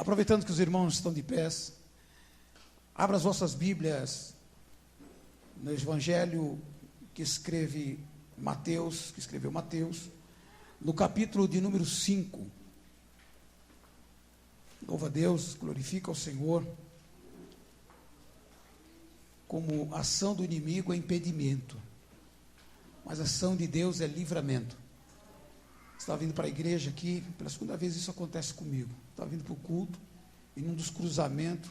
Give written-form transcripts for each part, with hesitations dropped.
Aproveitando que os irmãos estão de pés, abra as vossas Bíblias no Evangelho que escreveu Mateus, no capítulo de número 5. Louva a Deus, glorifica ao Senhor. Como ação do inimigo é impedimento, mas a ação de Deus é livramento. Estava vindo para a igreja aqui, pela segunda vez isso acontece comigo. Estava vindo para o culto, e num dos cruzamentos,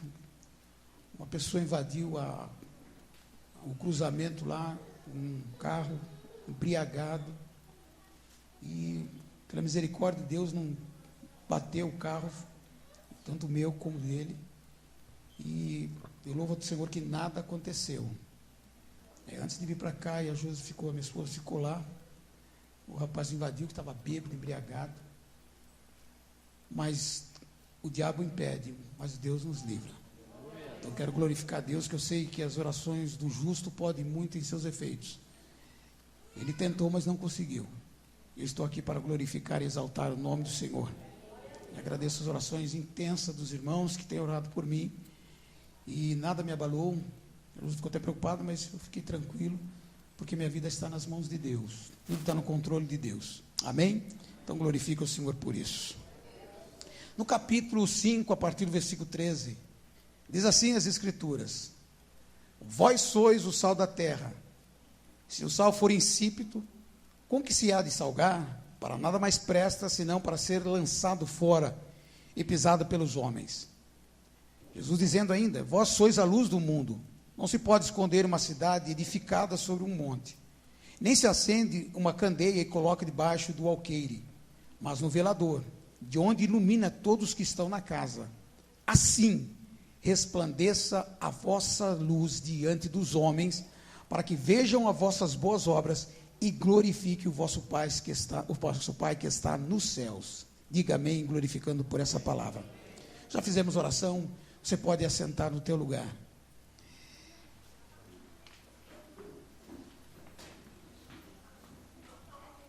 uma pessoa invadiu o cruzamento lá, um carro embriagado, e pela misericórdia de Deus não bateu o carro, tanto o meu como o dele, e eu louvo ao Senhor que nada aconteceu. Antes de vir para cá, e a minha esposa ficou lá, o rapaz invadiu, que estava bêbado, embriagado, mas o diabo impede, mas Deus nos livra. Então quero glorificar a Deus, que eu sei que as orações do justo podem muito em seus efeitos. Ele tentou, mas não conseguiu. Eu estou aqui para glorificar e exaltar o nome do Senhor. E agradeço as orações intensas dos irmãos que têm orado por mim, e nada me abalou. Eu ficou até preocupado, mas eu fiquei tranquilo, porque minha vida está nas mãos de Deus, tudo está no controle de Deus, amém? Então glorifica o Senhor por isso. No capítulo 5, a partir do versículo 13, diz assim as Escrituras: vós sois o sal da terra. Se o sal for insípido, com que se há de salgar? Para nada mais presta, senão para ser lançado fora e pisado pelos homens. Jesus dizendo ainda: vós sois a luz do mundo. Não se pode esconder uma cidade edificada sobre um monte, nem se acende uma candeia e coloca debaixo do alqueire, mas no velador, de onde ilumina todos que estão na casa. Assim resplandeça a vossa luz diante dos homens, para que vejam as vossas boas obras e glorifique o vosso Pai que está nos céus. Diga amém, glorificando por essa palavra. Já fizemos oração, você pode assentar no teu lugar.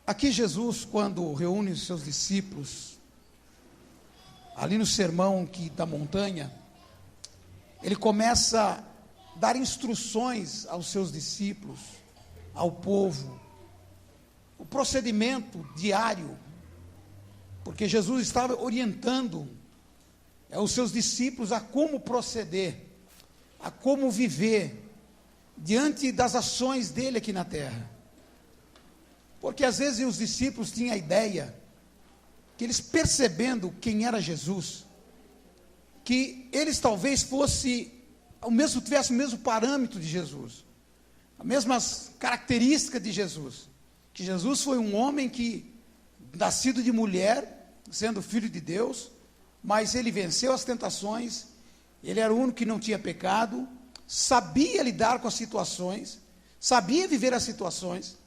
Aqui Jesus, quando reúne os seus discípulos, ali no sermão da montanha, ele começa a dar instruções aos seus discípulos, ao povo, o procedimento diário, porque Jesus estava orientando os seus discípulos a como proceder, a como viver diante das ações dele aqui na terra. Porque às vezes os discípulos tinham a ideia, que eles percebendo quem era Jesus, que eles talvez tivessem o mesmo parâmetro de Jesus, as mesmas características de Jesus, que Jesus foi um homem que, nascido de mulher, sendo filho de Deus, mas ele venceu as tentações, ele era o único que não tinha pecado, sabia lidar com as situações, sabia viver as situações.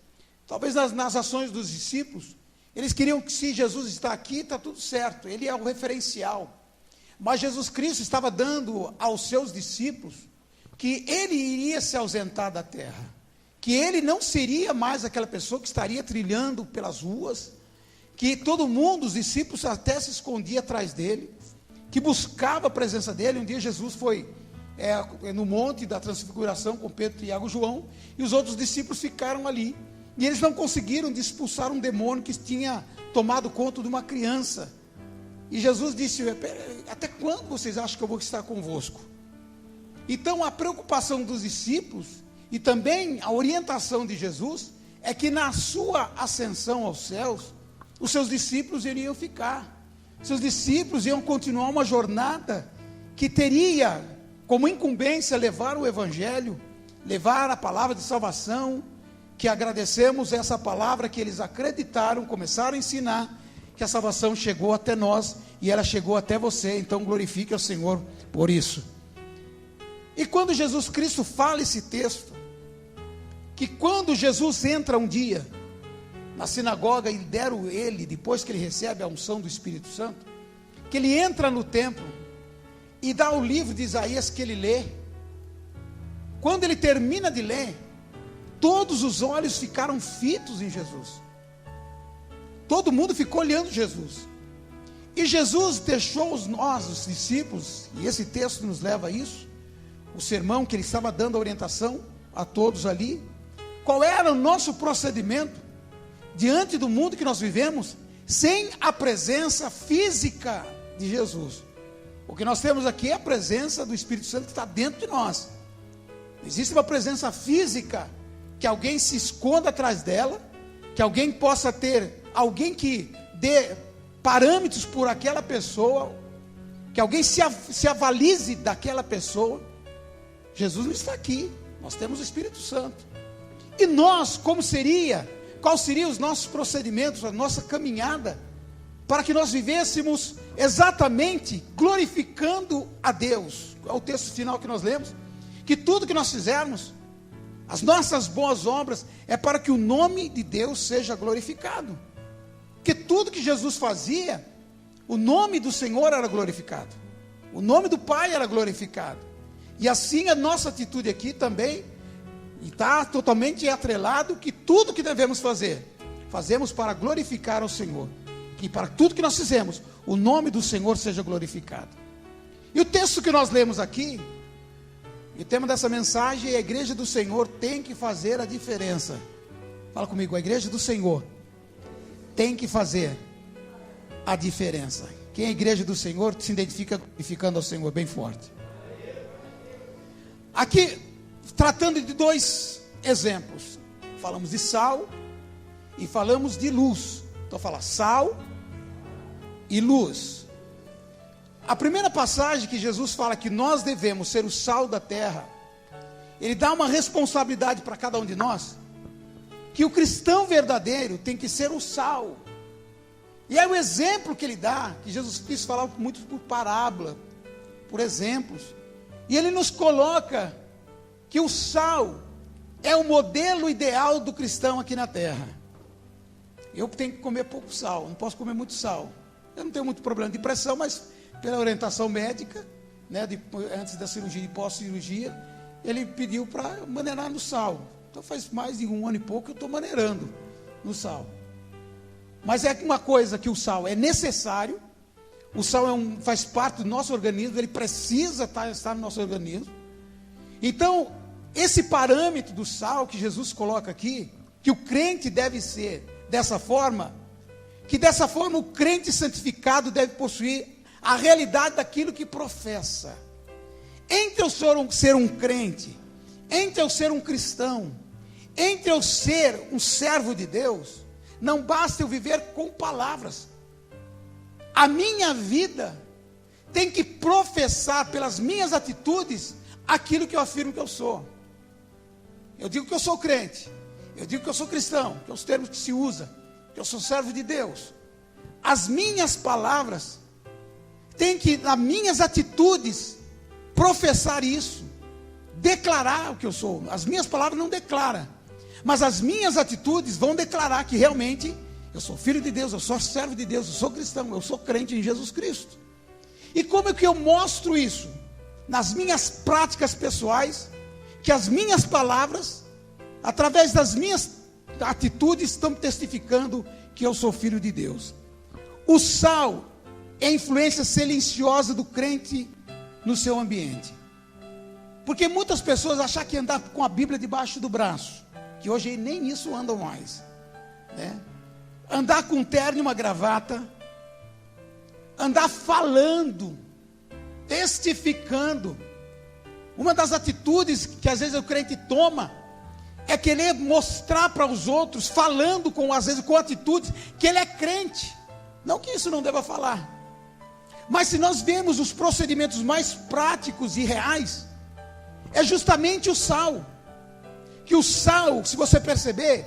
Talvez nas ações dos discípulos, eles queriam que, se Jesus está aqui, está tudo certo, ele é o referencial. Mas Jesus Cristo estava dando aos seus discípulos que ele iria se ausentar da terra, que ele não seria mais aquela pessoa que estaria trilhando pelas ruas, que todo mundo, os discípulos até se escondia atrás dele, que buscava a presença dele. Um dia Jesus foi no monte da transfiguração com Pedro, Tiago e João, e os outros discípulos ficaram ali. E eles não conseguiram expulsar um demônio que tinha tomado conta de uma criança. E Jesus disse: até quando vocês acham que eu vou estar convosco? Então a preocupação dos discípulos, e também a orientação de Jesus, é que na sua ascensão aos céus, os seus discípulos iriam ficar. Seus discípulos iam continuar uma jornada que teria como incumbência levar o Evangelho, levar a palavra de salvação, que agradecemos essa palavra que eles acreditaram, começaram a ensinar, que a salvação chegou até nós, e ela chegou até você. Então glorifique ao Senhor por isso. E quando Jesus Cristo fala esse texto, que quando Jesus entra um dia na sinagoga, e deram ele, depois que ele recebe a unção do Espírito Santo, que ele entra no templo, e dá o livro de Isaías que ele lê. Quando ele termina de ler, todos os olhos ficaram fitos em Jesus. Todo mundo ficou olhando Jesus. E Jesus deixou nós, os discípulos, e esse texto nos leva a isso, o sermão que ele estava dando a orientação a todos ali, qual era o nosso procedimento diante do mundo que nós vivemos, sem a presença física de Jesus. O que nós temos aqui é a presença do Espírito Santo que está dentro de nós. Não existe uma presença física que alguém se esconda atrás dela, que alguém possa ter, alguém que dê parâmetros por aquela pessoa, que alguém se avalize daquela pessoa. Jesus não está aqui, nós temos o Espírito Santo. E nós, quais seriam os nossos procedimentos, a nossa caminhada, para que nós vivêssemos exatamente glorificando a Deus? É o texto final que nós lemos, que tudo que nós fizermos, as nossas boas obras, é para que o nome de Deus seja glorificado. Porque tudo que Jesus fazia, o nome do Senhor era glorificado, o nome do Pai era glorificado. E assim a nossa atitude aqui também está totalmente atrelado, que tudo que devemos fazer, fazemos para glorificar ao Senhor, que para tudo que nós fizemos, o nome do Senhor seja glorificado. E o texto que nós lemos aqui, e o tema dessa mensagem é: a igreja do Senhor tem que fazer a diferença. Fala comigo, a igreja do Senhor tem que fazer a diferença. Quem é a igreja do Senhor se identifica glorificando ao Senhor bem forte. Aqui, tratando de dois exemplos, falamos de sal e falamos de luz. Então fala sal e luz. A primeira passagem que Jesus fala que nós devemos ser o sal da terra, ele dá uma responsabilidade para cada um de nós, que o cristão verdadeiro tem que ser o sal. E é o exemplo que ele dá, que Jesus quis falar muito por parábola, por exemplos. E ele nos coloca que o sal é o modelo ideal do cristão aqui na terra. Eu tenho que comer pouco sal, não posso comer muito sal. Eu não tenho muito problema de pressão, mas pela orientação médica, né, antes da cirurgia e pós-cirurgia, ele pediu para maneirar no sal. Então faz mais de 1 ano e pouco que eu estou maneirando no sal. Mas é uma coisa que o sal é necessário, o sal faz parte do nosso organismo, ele precisa estar no nosso organismo. Então, esse parâmetro do sal que Jesus coloca aqui, que o crente deve ser dessa forma, que dessa forma o crente santificado deve possuir a realidade daquilo que professa. Entre eu ser um crente, entre eu ser um cristão, entre eu ser um servo de Deus, não basta eu viver com palavras. A minha vida tem que professar pelas minhas atitudes aquilo que eu afirmo que eu sou. Eu digo que eu sou crente, eu digo que eu sou cristão, que é os termos que se usa, que eu sou servo de Deus. As minhas palavras têm que, nas minhas atitudes, professar isso, declarar o que eu sou. As minhas palavras não declaram, mas as minhas atitudes vão declarar que realmente eu sou filho de Deus, eu sou servo de Deus, eu sou cristão, eu sou crente em Jesus Cristo. E como é que eu mostro isso? Nas minhas práticas pessoais, que as minhas palavras, através das minhas atitudes, estão testificando que eu sou filho de Deus. O sal é a influência silenciosa do crente no seu ambiente. Porque muitas pessoas acham que andar com a Bíblia debaixo do braço, que hoje nem isso andam mais, né? Andar com um terno e uma gravata, andar falando, testificando. Uma das atitudes que às vezes o crente toma é querer mostrar para os outros, falando às vezes com atitudes, que ele é crente. Não que isso não deva falar, mas se nós vemos os procedimentos mais práticos e reais, é justamente o sal. Que o sal, se você perceber,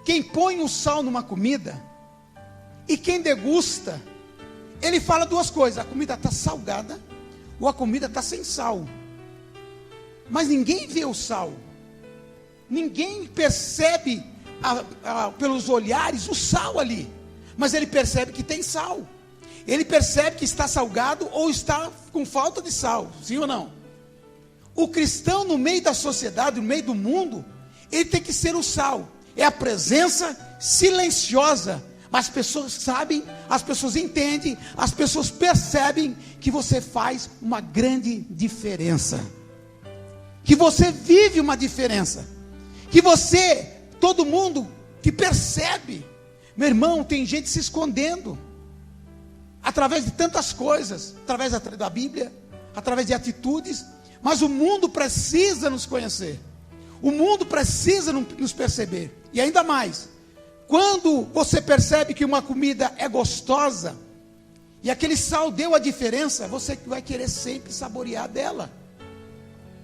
quem põe o sal numa comida e quem degusta, ele fala duas coisas: a comida está salgada ou a comida está sem sal. Mas ninguém vê o sal, ninguém percebe pelos olhares o sal ali, mas ele percebe que tem sal, ele percebe que está salgado ou está com falta de sal, sim ou não? O cristão no meio da sociedade, no meio do mundo, ele tem que ser o sal, é a presença silenciosa, Mas as pessoas sabem, as pessoas entendem, as pessoas percebem que você faz uma grande diferença, que você vive uma diferença, que você, todo mundo que percebe. Meu irmão, tem gente se escondendo, através de tantas coisas, através da Bíblia, através de atitudes, mas o mundo precisa nos conhecer, o mundo precisa nos perceber, e ainda mais, quando você percebe que uma comida é gostosa, e aquele sal deu a diferença, você vai querer sempre saborear dela.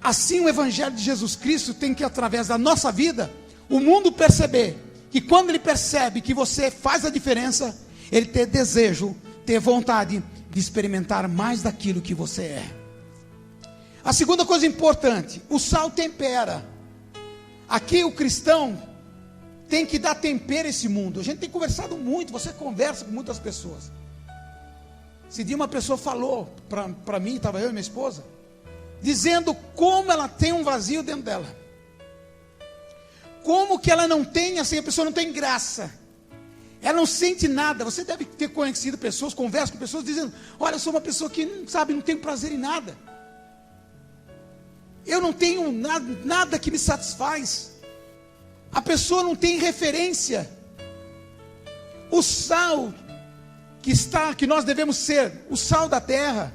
Assim o Evangelho de Jesus Cristo tem que, através da nossa vida, o mundo perceber, que quando ele percebe que você faz a diferença, ele ter desejo, ter vontade de experimentar mais daquilo que você é. A segunda coisa importante, o sal tempera. Aqui o cristão tem que dar tempero a esse mundo. A gente tem conversado muito, você conversa com muitas pessoas. Esse dia uma pessoa falou para mim, estava eu e minha esposa, dizendo como ela tem um vazio dentro dela. Como que ela não tem, assim, a pessoa não tem graça. Ela não sente nada. Você deve ter conhecido pessoas, conversa com pessoas dizendo, olha, eu sou uma pessoa que, não tem prazer em nada. Eu não tenho nada que me satisfaz. A pessoa não tem referência. O sal que nós devemos ser, o sal da terra,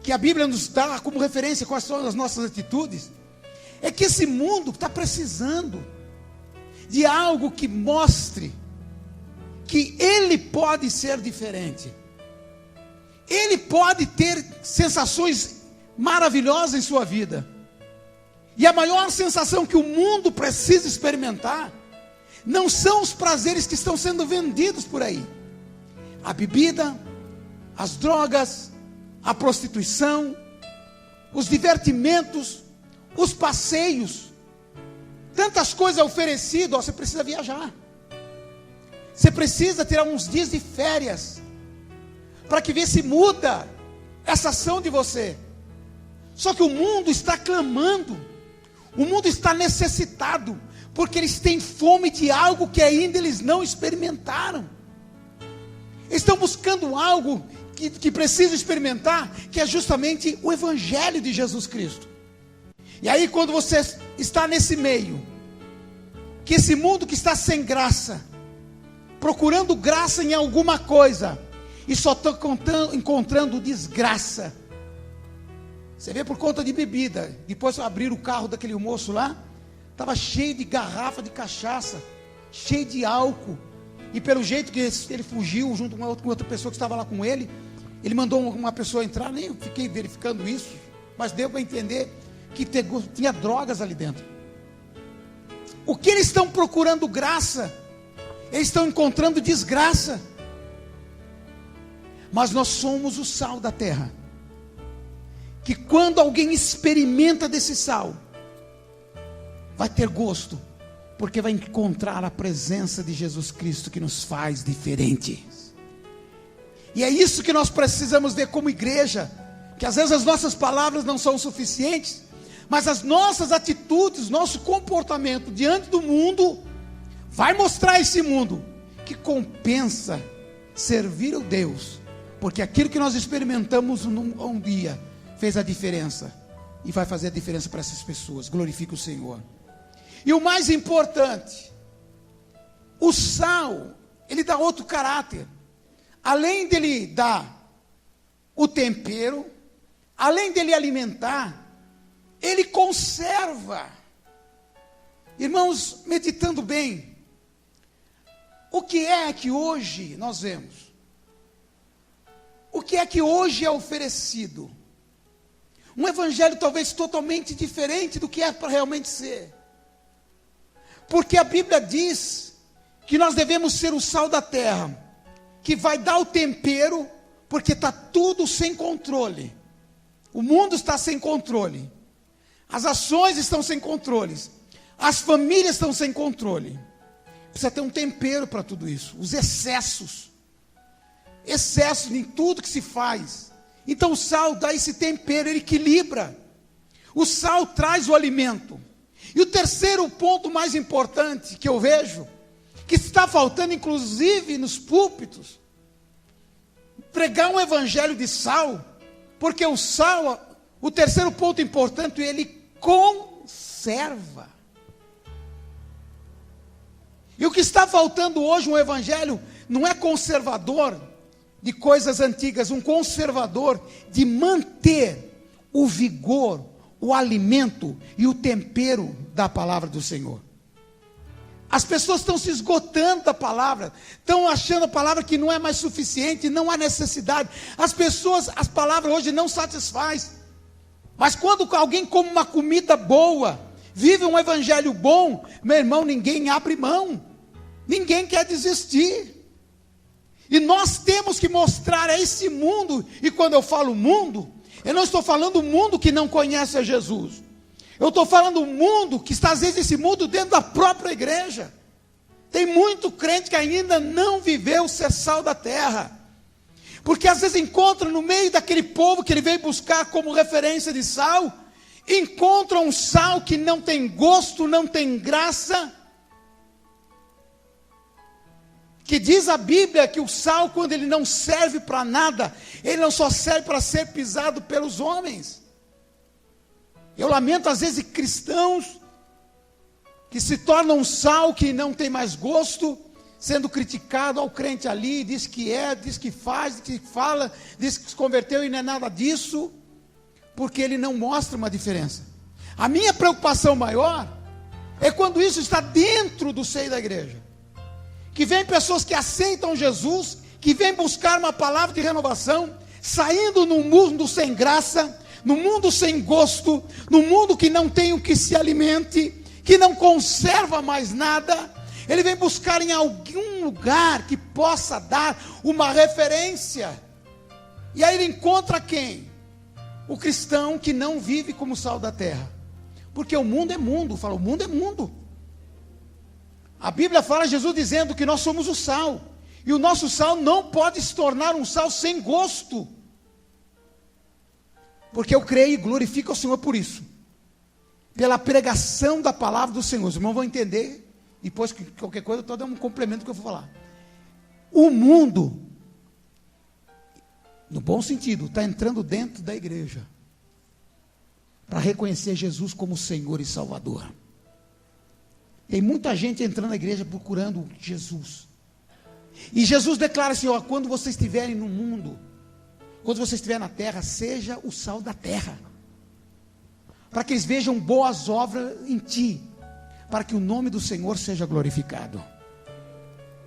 que a Bíblia nos dá como referência, quais são as nossas atitudes, é que esse mundo está precisando de algo que mostre que ele pode ser diferente. Ele pode ter sensações maravilhosas em sua vida. E a maior sensação que o mundo precisa experimentar não são os prazeres que estão sendo vendidos por aí. A bebida, as drogas, a prostituição, os divertimentos, os passeios, tantas coisas oferecidas. Você precisa viajar, você precisa ter uns dias de férias, para que vê se muda essa ação de você. Só que o mundo está clamando, o mundo está necessitado, porque eles têm fome de algo que ainda eles não experimentaram. Eles estão buscando algo que precisam experimentar, que é justamente o Evangelho de Jesus Cristo. E aí quando você está nesse meio, que esse mundo que está sem graça, procurando graça em alguma coisa, e só está encontrando desgraça. Você vê por conta de bebida. Depois abriram o carro daquele moço lá, estava cheio de garrafa de cachaça, cheio de álcool. E pelo jeito que ele fugiu junto com outra pessoa que estava lá com ele, ele mandou uma pessoa entrar. Nem fiquei verificando isso, mas deu para entender que tinha drogas ali dentro. O que eles estão procurando graça, eles estão encontrando desgraça. Mas nós somos o sal da terra, que quando alguém experimenta desse sal, vai ter gosto, porque vai encontrar a presença de Jesus Cristo, que nos faz diferentes. E é isso que nós precisamos ver como igreja, que às vezes as nossas palavras não são suficientes, mas as nossas atitudes, nosso comportamento diante do mundo, vai mostrar a esse mundo que compensa servir o Deus, porque aquilo que nós experimentamos um dia fez a diferença, e vai fazer a diferença para essas pessoas. Glorifique o Senhor. E o mais importante, o sal, ele dá outro caráter. Além dele dar o tempero, além dele alimentar, ele conserva. Irmãos, meditando bem, o que é que hoje nós vemos? O que é que hoje é oferecido? Um evangelho talvez totalmente diferente do que é para realmente ser. Porque a Bíblia diz que nós devemos ser o sal da terra, que vai dar o tempero, porque está tudo sem controle. O mundo está sem controle. As ações estão sem controle. As famílias estão sem controle. Precisa ter um tempero para tudo isso. Os excessos. Excesso em tudo que se faz. Então o sal dá esse tempero, ele equilibra. O sal traz o alimento. E o terceiro ponto mais importante que eu vejo, que está faltando, inclusive nos púlpitos, pregar um evangelho de sal, porque o sal, o terceiro ponto importante, ele conserva. E o que está faltando hoje, um evangelho, não é conservador de coisas antigas, um conservador de manter o vigor, o alimento e o tempero da palavra do Senhor. As pessoas estão se esgotando da palavra, estão achando a palavra que não é mais suficiente, não há necessidade. As palavras hoje não satisfaz. Mas quando alguém come uma comida boa, vive um evangelho bom, meu irmão, ninguém abre mão, ninguém quer desistir. E nós temos que mostrar a esse mundo, e quando eu falo mundo, eu não estou falando o mundo que não conhece a Jesus. Eu estou falando o mundo que está, às vezes, esse mundo dentro da própria igreja. Tem muito crente que ainda não viveu ser sal da terra. Porque às vezes encontra no meio daquele povo que ele veio buscar como referência de sal, encontra um sal que não tem gosto, não tem graça. Que diz a Bíblia que o sal, quando ele não serve para nada, ele não só serve para ser pisado pelos homens. Eu lamento às vezes cristãos que se tornam um sal que não tem mais gosto, sendo criticado ao crente ali, diz que diz que faz, diz que fala, diz que se converteu e não é nada disso, porque ele não mostra uma diferença. A minha preocupação maior é quando isso está dentro do seio da igreja, que vem pessoas que aceitam Jesus, que vêm buscar uma palavra de renovação, saindo num mundo sem graça, no mundo sem gosto, no mundo que não tem o que se alimente, que não conserva mais nada. Ele vem buscar em algum lugar que possa dar uma referência. E aí ele encontra quem? O cristão que não vive como sal da terra. Porque o mundo é mundo, fala, o mundo é mundo. A Bíblia fala, Jesus dizendo que nós somos o sal. E o nosso sal não pode se tornar um sal sem gosto. Porque eu creio e glorifico ao Senhor por isso. Pela pregação da palavra do Senhor. Os irmãos vão entender. Depois, qualquer coisa, eu estou dando um complemento que eu vou falar. O mundo, no bom sentido, está entrando dentro da igreja. Para reconhecer Jesus como Senhor e Salvador. Tem muita gente entrando na igreja procurando Jesus. E Jesus declara assim, ó, quando vocês estiverem no mundo, quando você estiver na terra, seja o sal da terra, para que eles vejam boas obras em ti, para que o nome do Senhor seja glorificado.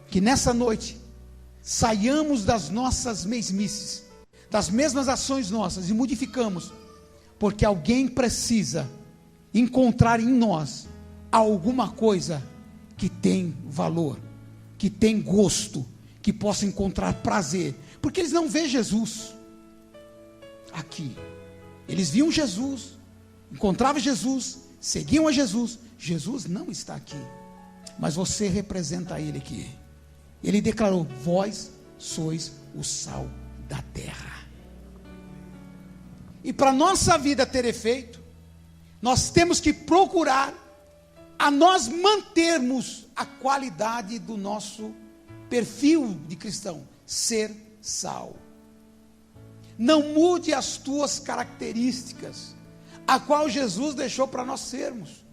Que nessa noite, saiamos das nossas mesmices, das mesmas ações nossas, e modificamos, porque alguém precisa encontrar em nós, alguma coisa que tem valor, que tem gosto, que possa encontrar prazer, porque eles não veem Jesus aqui. Eles viam Jesus, encontravam Jesus, seguiam a Jesus. Jesus não está aqui, mas você representa Ele aqui. Ele declarou, vós sois o sal da terra. E para nossa vida ter efeito, nós temos que procurar a nós mantermos a qualidade do nosso perfil de cristão, ser sal. Não mude as tuas características, a qual Jesus deixou para nós sermos.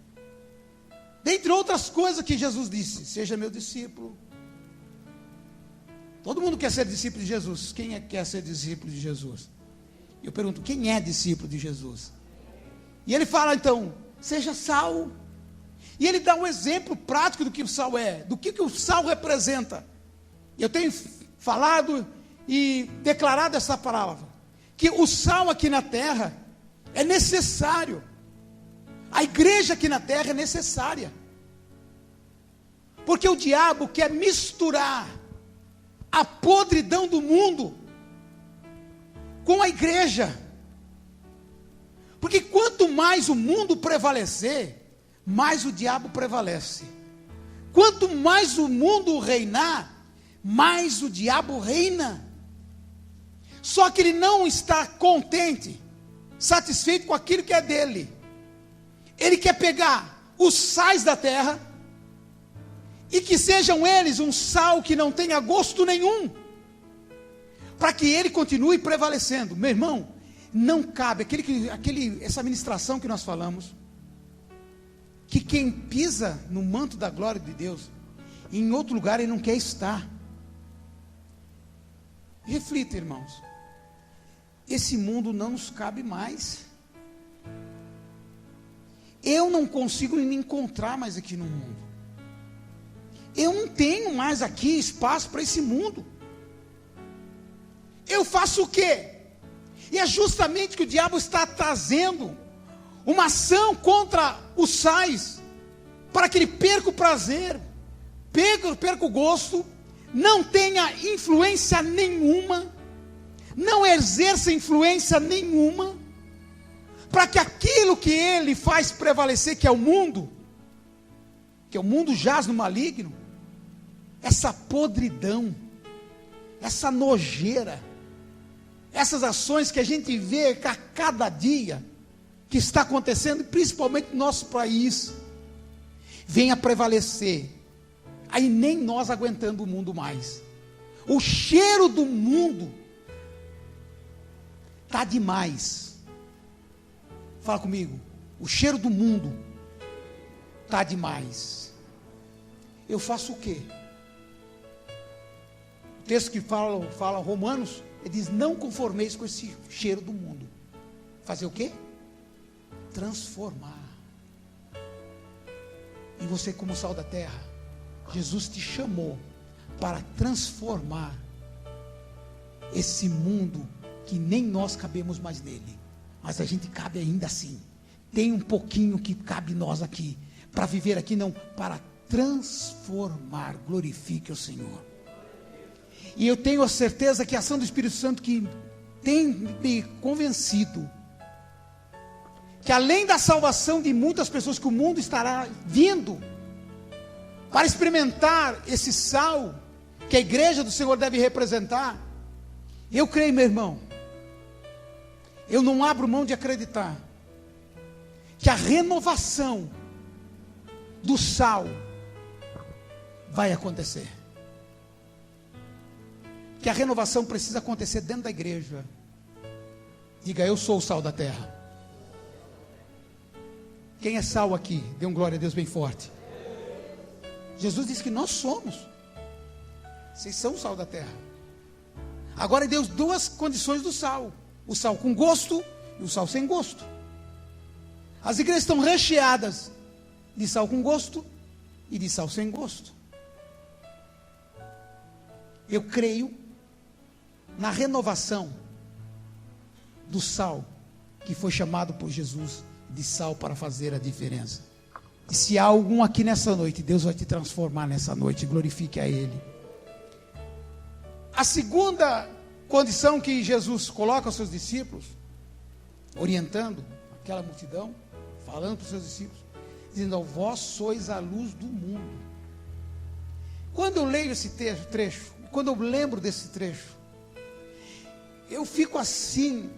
Dentre outras coisas que Jesus disse, seja meu discípulo. Todo mundo quer ser discípulo de Jesus. Quem é que quer ser discípulo de Jesus? Eu pergunto, quem é discípulo de Jesus? E ele fala então, seja sal. E ele dá um exemplo prático do que o sal é, do que o sal representa. Eu tenho falado e declarado essa palavra, que o sal aqui na terra é necessário. A igreja aqui na terra é necessária. Porque o diabo quer misturar a podridão do mundo com a igreja. Porque quanto mais o mundo prevalecer, mais o diabo prevalece. Quanto mais o mundo reinar, mais o diabo reina. Só que ele não está contente, satisfeito com aquilo que é dele. Ele quer pegar os sais da terra e que sejam eles um sal que não tenha gosto nenhum, para que ele continue prevalecendo. Meu irmão, não cabe, essa ministração que nós falamos, que quem pisa no manto da glória de Deus, em outro lugar ele não quer estar. Reflita, irmãos, esse mundo não nos cabe mais. Eu não consigo me encontrar mais aqui no mundo. Eu não tenho mais aqui espaço para esse mundo. Eu faço o quê? E é justamente que o diabo está trazendo uma ação contra os sais, para que ele perca o prazer, perca o gosto, não tenha influência nenhuma, não exerça influência nenhuma, para que aquilo que ele faz prevalecer, que é o mundo jaz no maligno, essa podridão, essa nojeira, essas ações que a gente vê a cada dia, que está acontecendo, principalmente no nosso país, venha prevalecer, aí nem nós aguentando o mundo mais. O cheiro do mundo está demais. Fala comigo, o cheiro do mundo está demais. Eu faço o quê? O texto que fala Romanos, ele diz: não conformeis com esse cheiro do mundo. Fazer o quê? Transformar. E você, como sal da terra, Jesus te chamou para transformar esse mundo que nem nós cabemos mais nele, mas a gente cabe ainda assim. Tem um pouquinho que cabe nós aqui, para viver aqui, não, para transformar. Glorifique o Senhor. E eu tenho a certeza que a ação do Espírito Santo, que tem me convencido, que além da salvação de muitas pessoas, que o mundo estará vindo para experimentar esse sal que a igreja do Senhor deve representar. Eu creio, meu irmão, eu não abro mão de acreditar que a renovação do sal vai acontecer, que a renovação precisa acontecer dentro da igreja. Diga: eu sou o sal da terra. Quem é sal aqui? Dê um glória a Deus bem forte. Jesus disse que nós somos. Vocês são o sal da terra. Agora Deus deu duas condições do sal: o sal com gosto e o sal sem gosto. As igrejas estão recheadas de sal com gosto e de sal sem gosto. Eu creio na renovação do sal que foi chamado por Jesus de sal para fazer a diferença. E se há algum aqui nessa noite, Deus vai te transformar nessa noite. Glorifique a Ele. A segunda condição que Jesus coloca aos seus discípulos, orientando aquela multidão, falando para os seus discípulos, dizendo: vós sois a luz do mundo. Quando eu leio esse trecho, quando eu lembro desse trecho, eu fico assim: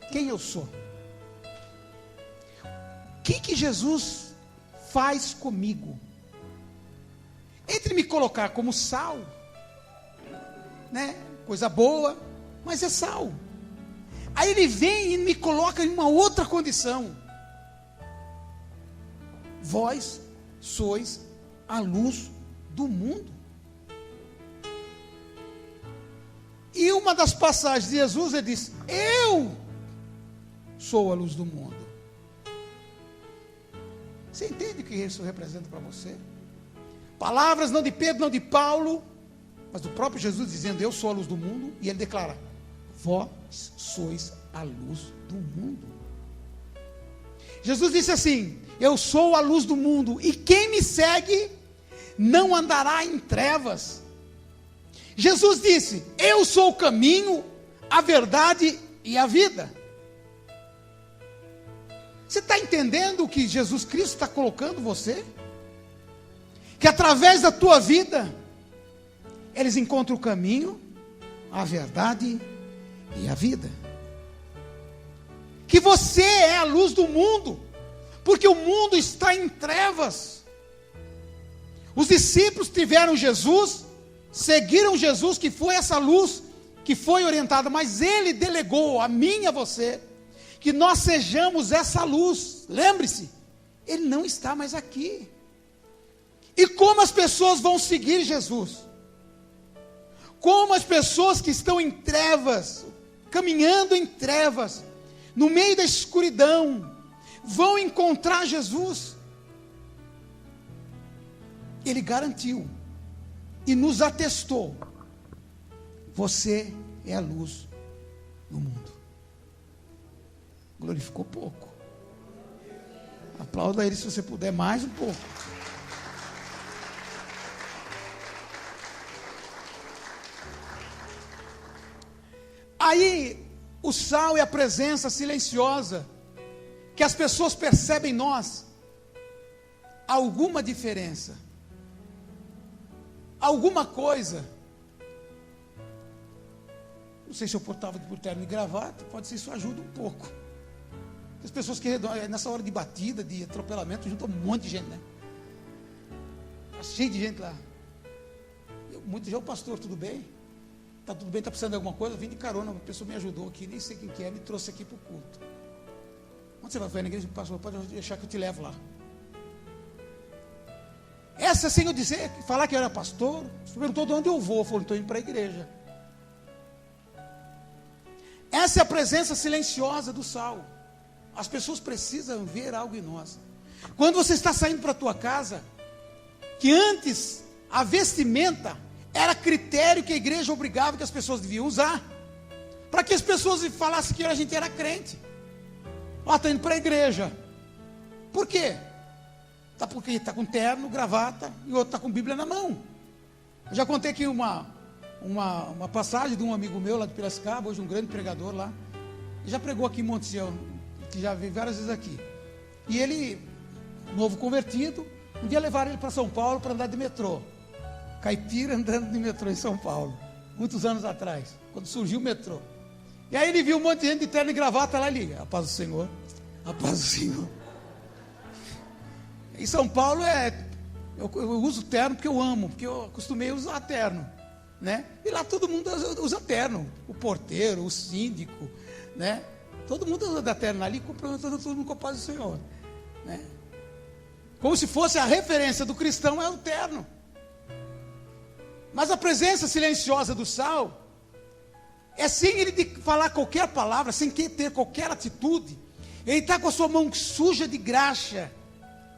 quem eu sou? O que Jesus faz comigo? Entre me colocar como sal, né, coisa boa, mas é sal. Aí ele vem e me coloca em uma outra condição: vós sois a luz do mundo. E uma das passagens de Jesus, ele diz: eu sou a luz do mundo. Você entende o que isso representa para você? Palavras não de Pedro, não de Paulo, mas do próprio Jesus dizendo: eu sou a luz do mundo. E ele declara: vós sois a luz do mundo. Jesus disse assim: eu sou a luz do mundo, e quem me segue não andará em trevas. Jesus disse: eu sou o caminho, a verdade e a vida. Você está entendendo o que Jesus Cristo está colocando você? Que através da tua vida, eles encontram o caminho, a verdade e a vida. Que você é a luz do mundo, porque o mundo está em trevas. Os discípulos tiveram Jesus, seguiram Jesus, que foi essa luz que foi orientada, mas ele delegou a mim e a você, que nós sejamos essa luz. Lembre-se, ele não está mais aqui. E como as pessoas vão seguir Jesus? Como as pessoas que estão em trevas, caminhando em trevas, no meio da escuridão, vão encontrar Jesus? Ele garantiu e nos atestou: você é a luz do mundo. Glorificou pouco. Aplauda ele se você puder, mais um pouco. Aí, o sal é a presença silenciosa, que as pessoas percebem em nós alguma diferença, alguma coisa. Não sei se eu portava de terno e gravata, pode ser isso ajuda um pouco. As pessoas que nessa hora de batida, de atropelamento, juntam um monte de gente, né? Está cheio de gente lá. Muito já, o pastor, tudo bem? Está tudo bem, está precisando de alguma coisa? Eu vim de carona, uma pessoa me ajudou aqui, nem sei quem que é, me trouxe aqui para o culto. Onde você vai? Foi na igreja? Pastor, pode deixar que eu te levo lá. Essa, sem eu dizer, falar que eu era pastor, você perguntou de onde eu vou, eu falei, estou indo para a igreja. Essa é a presença silenciosa do sal. As pessoas precisam ver algo em nós. Quando você está saindo para a tua casa, que antes a vestimenta era critério que a igreja obrigava que as pessoas deviam usar, para que as pessoas falassem que a gente era crente. Ó, está indo para a igreja. Por quê? Porque está com terno, gravata, e o outro está com Bíblia na mão. Eu já contei aqui uma passagem de um amigo meu lá de Piracicaba, hoje um grande pregador lá. Ele já pregou aqui em Monte Sião, que já veio várias vezes aqui. E ele, novo convertido, um dia levaram ele para São Paulo para andar de metrô. Caipira andando de metrô em São Paulo, muitos anos atrás, quando surgiu o metrô. E aí ele viu um monte de gente de terno e gravata lá ali. A paz do Senhor, a paz do Senhor. Em São Paulo eu uso terno porque eu amo, porque eu acostumei a usar terno, né? E lá todo mundo usa terno, o porteiro, o síndico, né? Todo mundo usa terno ali, cumprimentando todo mundo com a paz do Senhor, né? Como se fosse a referência do cristão é o terno. Mas a presença silenciosa do sal é sem ele falar qualquer palavra, sem ter qualquer atitude. Ele está com a sua mão suja de graxa,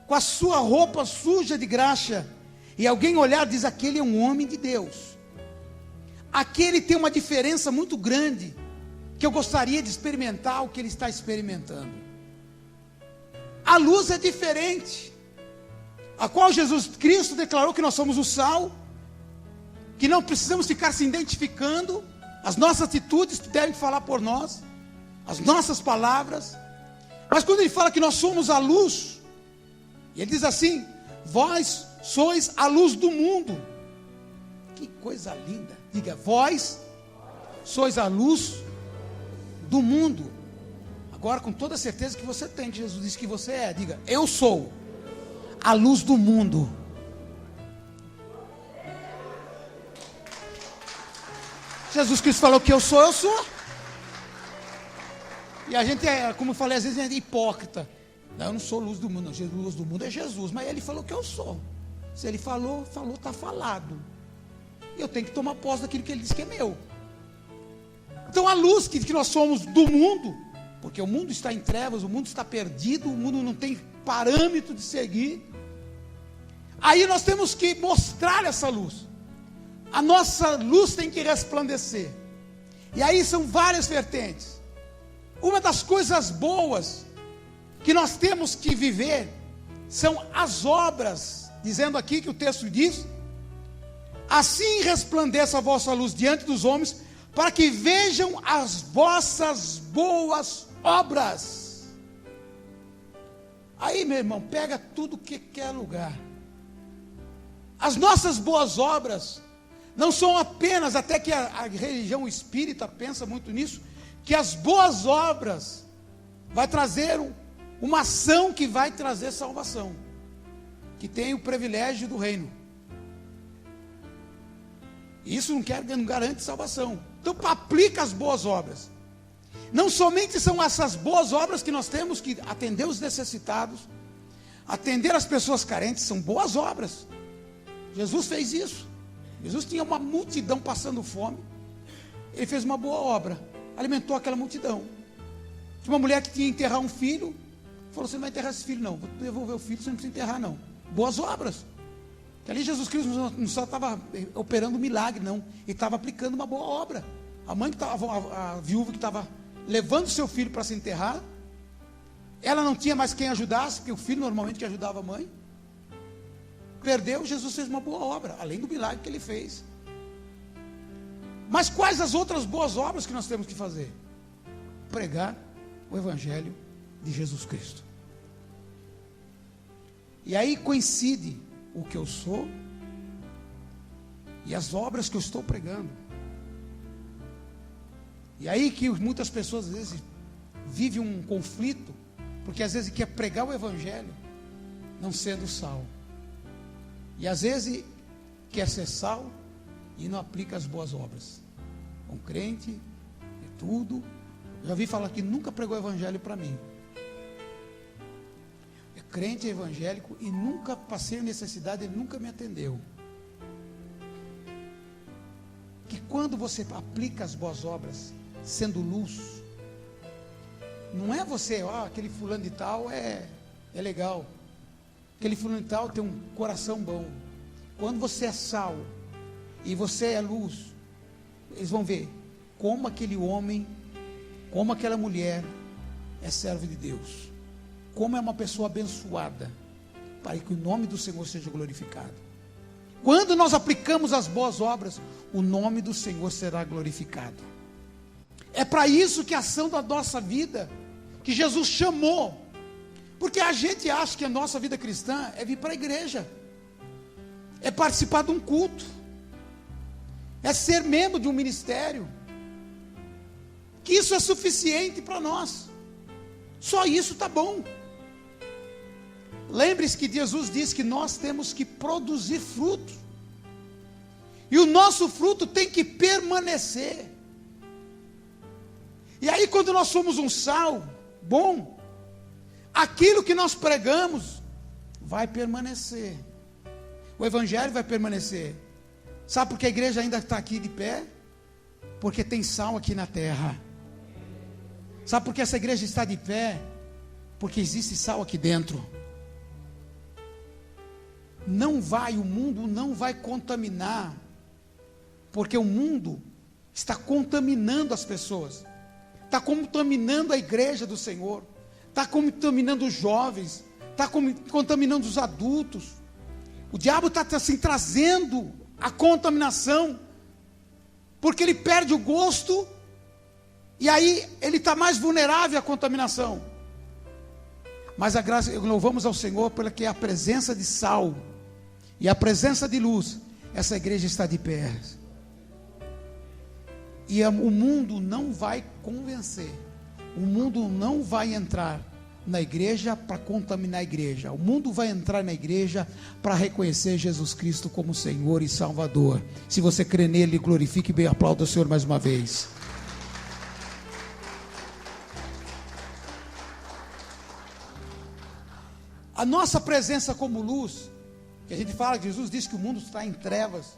com a sua roupa suja de graxa, e alguém olhar e diz: aquele é um homem de Deus. Aquele tem uma diferença muito grande, que eu gostaria de experimentar o que ele está experimentando. A luz é diferente, a qual Jesus Cristo declarou que nós somos o sal, que não precisamos ficar se identificando, as nossas atitudes devem falar por nós, as nossas palavras. Mas quando ele fala que nós somos a luz, ele diz assim: vós sois a luz do mundo. Que coisa linda. Diga: vós sois a luz do mundo. Agora, com toda certeza que você tem, que Jesus disse que você é, diga: eu sou a luz do mundo. Jesus Cristo falou que eu sou, eu sou. E a gente como eu falei, às vezes é hipócrita. Não, eu não sou luz do mundo, não. A luz do mundo é Jesus, mas ele falou que eu sou. Se ele falou, está falado. E eu tenho que tomar posse daquilo que ele disse que é meu. Então a luz que nós somos do mundo, porque o mundo está em trevas, o mundo está perdido, o mundo não tem parâmetro de seguir. Aí nós temos que mostrar essa luz. A nossa luz tem que resplandecer. E aí são várias vertentes. Uma das coisas boas que nós temos que viver são as obras, dizendo aqui que o texto diz: assim resplandeça a vossa luz diante dos homens, para que vejam as vossas boas obras. Aí, meu irmão, pega tudo que quer lugar. As nossas boas obras não são apenas, até que a religião espírita pensa muito nisso, que as boas obras vai trazer uma ação que vai trazer salvação, que tem o privilégio do reino. Isso não garante salvação. Então aplica as boas obras. Não somente são essas boas obras que nós temos que atender os necessitados, atender as pessoas carentes, são boas obras. Jesus fez isso. Jesus tinha uma multidão passando fome. Ele fez uma boa obra, alimentou aquela multidão. Tinha uma mulher que tinha que enterrar um filho, falou: você não vai enterrar esse filho não, vou devolver o filho, você não precisa enterrar não. Boas obras. Que ali Jesus Cristo não só estava operando um milagre, não, ele estava aplicando uma boa obra. A mãe que estava, a viúva que estava levando seu filho para se enterrar, ela não tinha mais quem ajudasse, porque o filho normalmente que ajudava a mãe, perdeu. Jesus fez uma boa obra, além do milagre que ele fez. Mas quais as outras boas obras que nós temos que fazer? Pregar o Evangelho de Jesus Cristo. E aí coincide o que eu sou e as obras que eu estou pregando. E aí que muitas pessoas às vezes vivem um conflito, porque às vezes quer pregar o Evangelho não sendo sal, e às vezes quer ser sal e não aplica as boas obras. Um crente é tudo. Já vi falar que nunca pregou o Evangelho para mim. É crente evangélico e nunca passei necessidade, ele nunca me atendeu. Que quando você aplica as boas obras, sendo luz, não é você, aquele fulano de tal é legal, aquele fulano de tal tem um coração bom. Quando você é sal e você é luz, eles vão ver como aquele homem, como aquela mulher é servo de Deus, como é uma pessoa abençoada, para que o nome do Senhor seja glorificado. Quando nós aplicamos as boas obras, o nome do Senhor será glorificado. É para isso que a ação da nossa vida, que Jesus chamou, porque a gente acha que a nossa vida cristã é vir para a igreja, é participar de um culto, é ser membro de um ministério, que isso é suficiente para nós, só isso está bom. Lembre-se que Jesus disse que nós temos que produzir fruto, e o nosso fruto tem que permanecer. E aí quando nós somos um sal bom, aquilo que nós pregamos vai permanecer, o Evangelho vai permanecer. Sabe por que a igreja ainda está aqui de pé? Porque tem sal aqui na terra. Sabe por que essa igreja está de pé? Porque existe sal aqui dentro. O mundo não vai contaminar, porque o mundo está contaminando as pessoas, está contaminando a igreja do Senhor, está contaminando os jovens, está contaminando os adultos. O diabo está assim trazendo a contaminação, porque ele perde o gosto, e aí ele está mais vulnerável à contaminação. Mas a graça, louvamos ao Senhor porque a presença de sal e a presença de luz, essa igreja está de pé. E o mundo não vai convencer, o mundo não vai entrar na igreja para contaminar a igreja. O mundo vai entrar na igreja para reconhecer Jesus Cristo como Senhor e Salvador. Se você crê nele, glorifique e bem, aplauda o Senhor mais uma vez. A nossa presença como luz, que a gente fala que Jesus disse que o mundo está em trevas.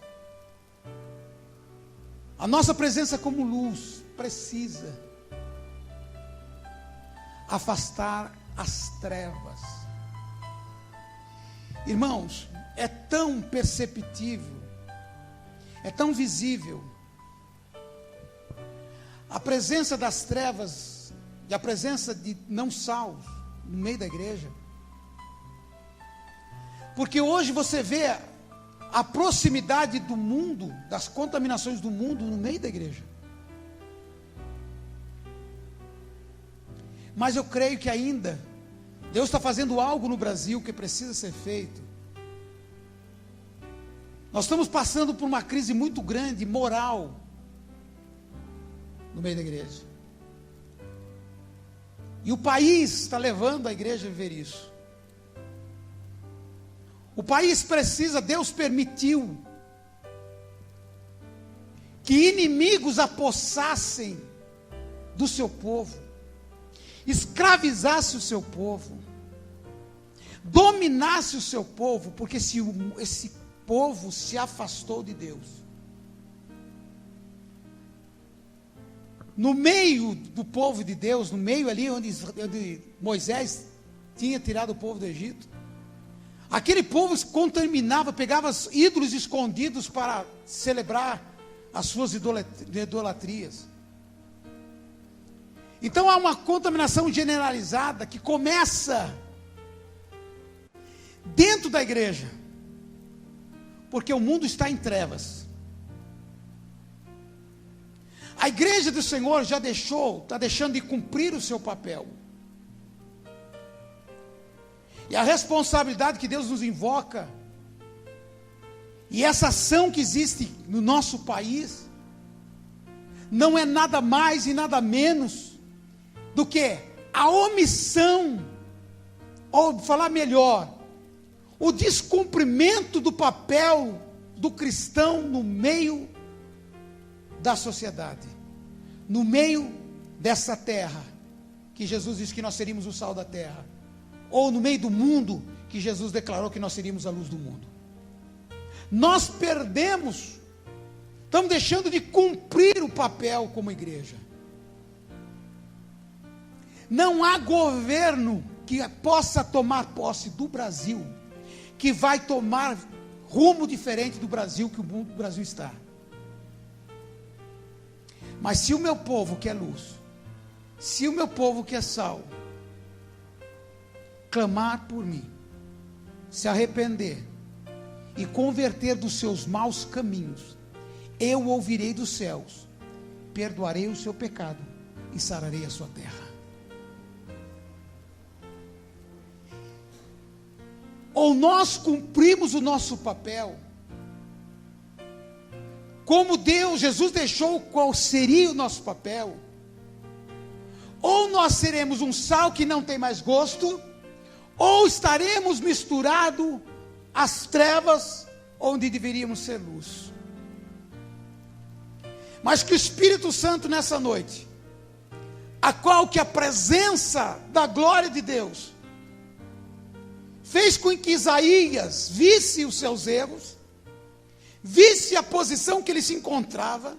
A nossa presença como luz precisa afastar as trevas. Irmãos, é tão perceptível, é tão visível a presença das trevas e a presença de não salvos no meio da igreja, porque hoje você vê a proximidade do mundo, das contaminações do mundo no meio da igreja. Mas eu creio que ainda Deus está fazendo algo no Brasil que precisa ser feito. Nós estamos passando por uma crise muito grande, moral, no meio da igreja. E o país está levando a igreja a viver isso. O país precisa, Deus permitiu que inimigos apossassem do seu povo, escravizasse o seu povo, dominasse o seu povo, porque esse povo se afastou de Deus. No meio do povo de Deus, no meio ali onde Moisés tinha tirado o povo do Egito, aquele povo se contaminava, pegava ídolos escondidos para celebrar as suas idolatrias. Então há uma contaminação generalizada que começa dentro da igreja, porque o mundo está em trevas. A igreja do Senhor está deixando de cumprir o seu papel. E a responsabilidade que Deus nos invoca, e essa ação que existe no nosso país, não é nada mais e nada menos do que a omissão, ou falar melhor, o descumprimento do papel do cristão no meio da sociedade, no meio dessa terra, que Jesus disse que nós seríamos o sal da terra, ou no meio do mundo, que Jesus declarou que nós seríamos a luz do mundo. Nós perdemos, estamos deixando de cumprir o papel como igreja. Não há governo que possa tomar posse do Brasil, que vai tomar rumo diferente do Brasil que o Brasil está. Mas se o meu povo que é luz, se o meu povo que é sal, clamar por mim, se arrepender e converter dos seus maus caminhos, eu ouvirei dos céus, perdoarei o seu pecado e sararei a sua terra. Ou nós cumprimos o nosso papel, como Jesus deixou qual seria o nosso papel, ou nós seremos um sal que não tem mais gosto, ou estaremos misturados às trevas, onde deveríamos ser luz. Mas que o Espírito Santo nessa noite, a qual que a presença da glória de Deus fez com que Isaías visse os seus erros, visse a posição que ele se encontrava,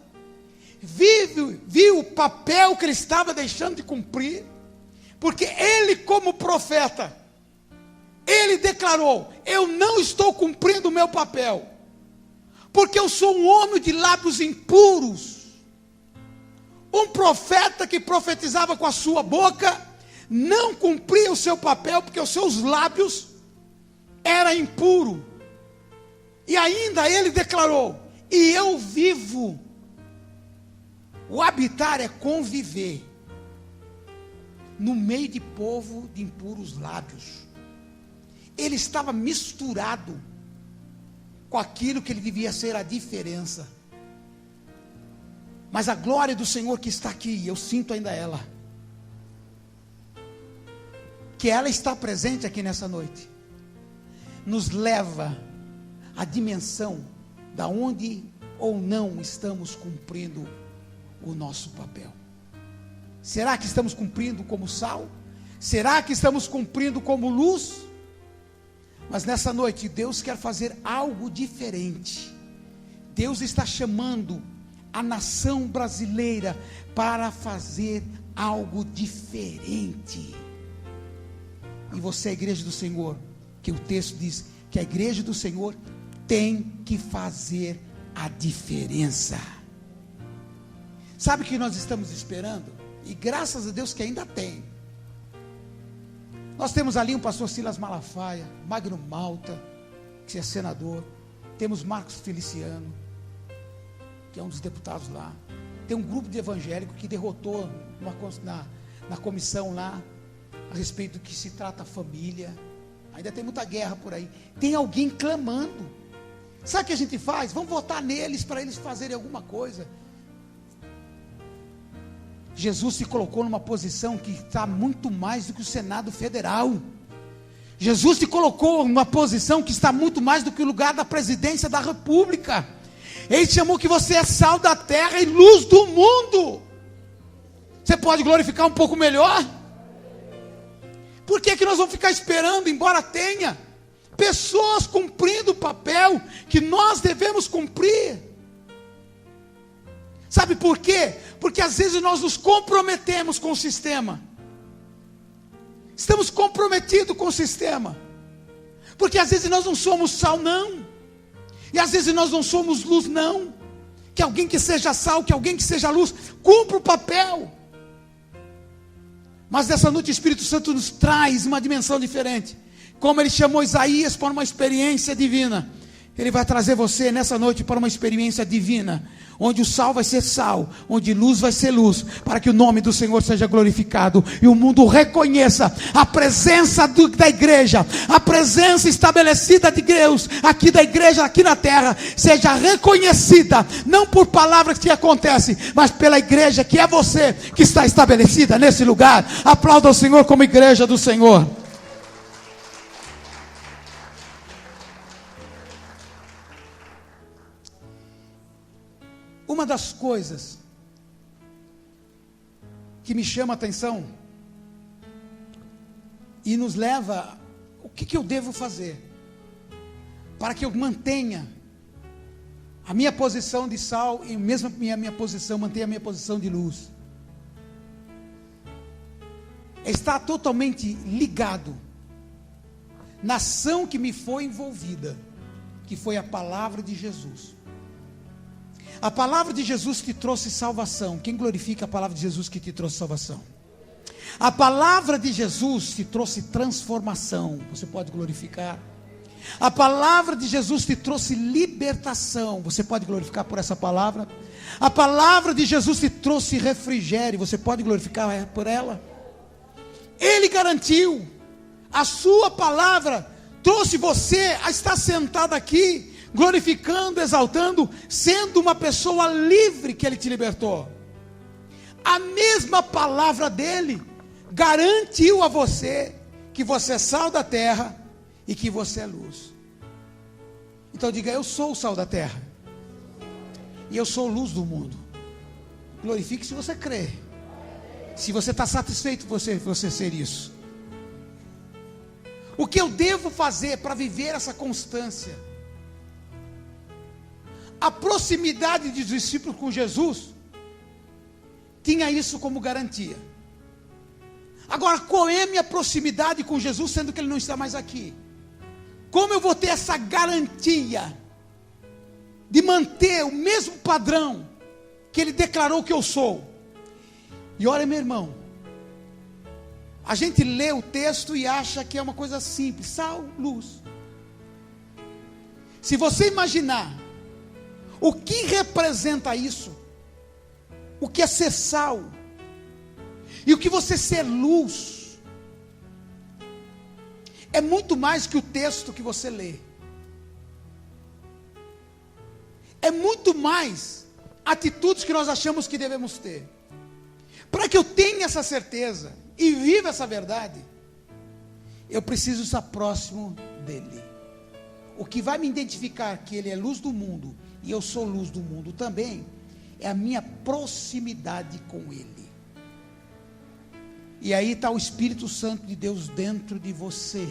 viu o papel que ele estava deixando de cumprir, porque ele, como profeta, ele declarou: eu não estou cumprindo o meu papel, porque eu sou um homem de lábios impuros. Um profeta que profetizava com a sua boca não cumpria o seu papel, porque os seus lábios eram impuros. E ainda ele declarou: e eu vivo. O habitar é conviver no meio de povo de impuros lábios. Ele estava misturado com aquilo que ele devia ser a diferença. Mas a glória do Senhor que está aqui, eu sinto ainda ela, que ela está presente aqui nessa noite, nos leva à dimensão da onde ou não estamos cumprindo o nosso papel. Será que estamos cumprindo como sal? Será que estamos cumprindo como luz? Mas nessa noite Deus quer fazer algo diferente. Deus está chamando a nação brasileira para fazer algo diferente. E você é a igreja do Senhor, que o texto diz que a igreja do Senhor tem que fazer a diferença. Sabe o que nós estamos esperando? E graças a Deus que ainda tem. Nós temos ali o pastor Silas Malafaia, Magno Malta, que é senador. Temos Marcos Feliciano, que é um dos deputados lá. Tem um grupo de evangélicos que derrotou na comissão lá, a respeito do que se trata a família. Ainda tem muita guerra por aí. Tem alguém clamando. Sabe o que a gente faz? Vamos votar neles para eles fazerem alguma coisa. Jesus se colocou numa posição que está muito mais do que o Senado Federal. Jesus se colocou numa posição que está muito mais do que o lugar da presidência da República. Ele te chamou que você é sal da terra e luz do mundo. Você pode glorificar um pouco melhor? Por que nós vamos ficar esperando, embora tenha pessoas cumprindo o papel que nós devemos cumprir? Sabe por quê? Porque às vezes nós nos comprometemos com o sistema. Estamos comprometidos com o sistema. Porque às vezes nós não somos sal, não. E às vezes nós não somos luz, não. Que alguém que seja sal, que alguém que seja luz, cumpra o papel. Mas nessa noite o Espírito Santo nos traz uma dimensão diferente. Como ele chamou Isaías para uma experiência divina, ele vai trazer você nessa noite para uma experiência divina, onde o sal vai ser sal, onde luz vai ser luz, para que o nome do Senhor seja glorificado, e o mundo reconheça a presença da igreja, a presença estabelecida de Deus, aqui da igreja, aqui na terra, seja reconhecida, não por palavras que acontecem, mas pela igreja que é você, que está estabelecida nesse lugar. Aplauda o Senhor como igreja do Senhor. Uma das coisas que me chama a atenção e nos leva, o que eu devo fazer para que eu mantenha a minha posição de sal e mesmo a minha posição, mantenha a minha posição de luz, está totalmente ligado na ação que me foi envolvida, que foi a palavra de Jesus. A palavra de Jesus te trouxe salvação. Quem glorifica a palavra de Jesus que te trouxe salvação? A palavra de Jesus te trouxe transformação. Você pode glorificar. A palavra de Jesus te trouxe libertação. Você pode glorificar por essa palavra. A palavra de Jesus te trouxe refrigério. Você pode glorificar por ela. Ele garantiu. A sua palavra trouxe você a estar sentado aqui, glorificando, exaltando, sendo uma pessoa livre que Ele te libertou. A mesma palavra dEle garantiu a você que você é sal da terra e que você é luz. Então diga: eu sou o sal da terra e eu sou luz do mundo. Glorifique se você crê. Se você está satisfeito você ser isso. O que eu devo fazer para viver essa constância? A proximidade dos discípulos com Jesus tinha isso como garantia. Agora, qual é a minha proximidade com Jesus, sendo que Ele não está mais aqui? Como eu vou ter essa garantia de manter o mesmo padrão que Ele declarou que eu sou? E olha, meu irmão, a gente lê o texto e acha que é uma coisa simples: sal, luz. Se você imaginar o que representa isso, o que é ser sal, e o que você ser luz, é muito mais que o texto que você lê, é muito mais atitudes que nós achamos que devemos ter. Para que eu tenha essa certeza e viva essa verdade, eu preciso estar próximo dEle. O que vai me identificar que Ele é luz do mundo e eu sou luz do mundo também, é a minha proximidade com Ele. E aí está o Espírito Santo de Deus dentro de você,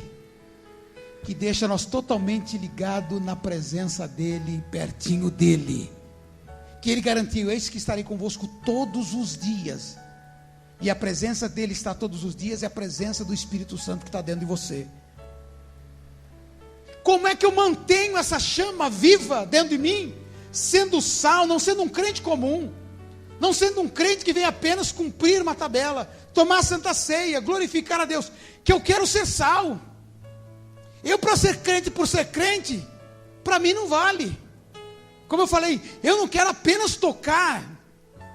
que deixa nós totalmente ligados na presença dEle, pertinho dEle. Que Ele garantiu: eis que estarei convosco todos os dias. E a presença dEle está todos os dias, é a presença do Espírito Santo que está dentro de você. Como é que eu mantenho essa chama viva dentro de mim? Sendo sal, não sendo um crente comum, não sendo um crente que vem apenas cumprir uma tabela, tomar a santa ceia, glorificar a Deus, que eu quero ser sal. Eu, para ser crente por ser crente, para mim não vale. Como eu falei, eu não quero apenas tocar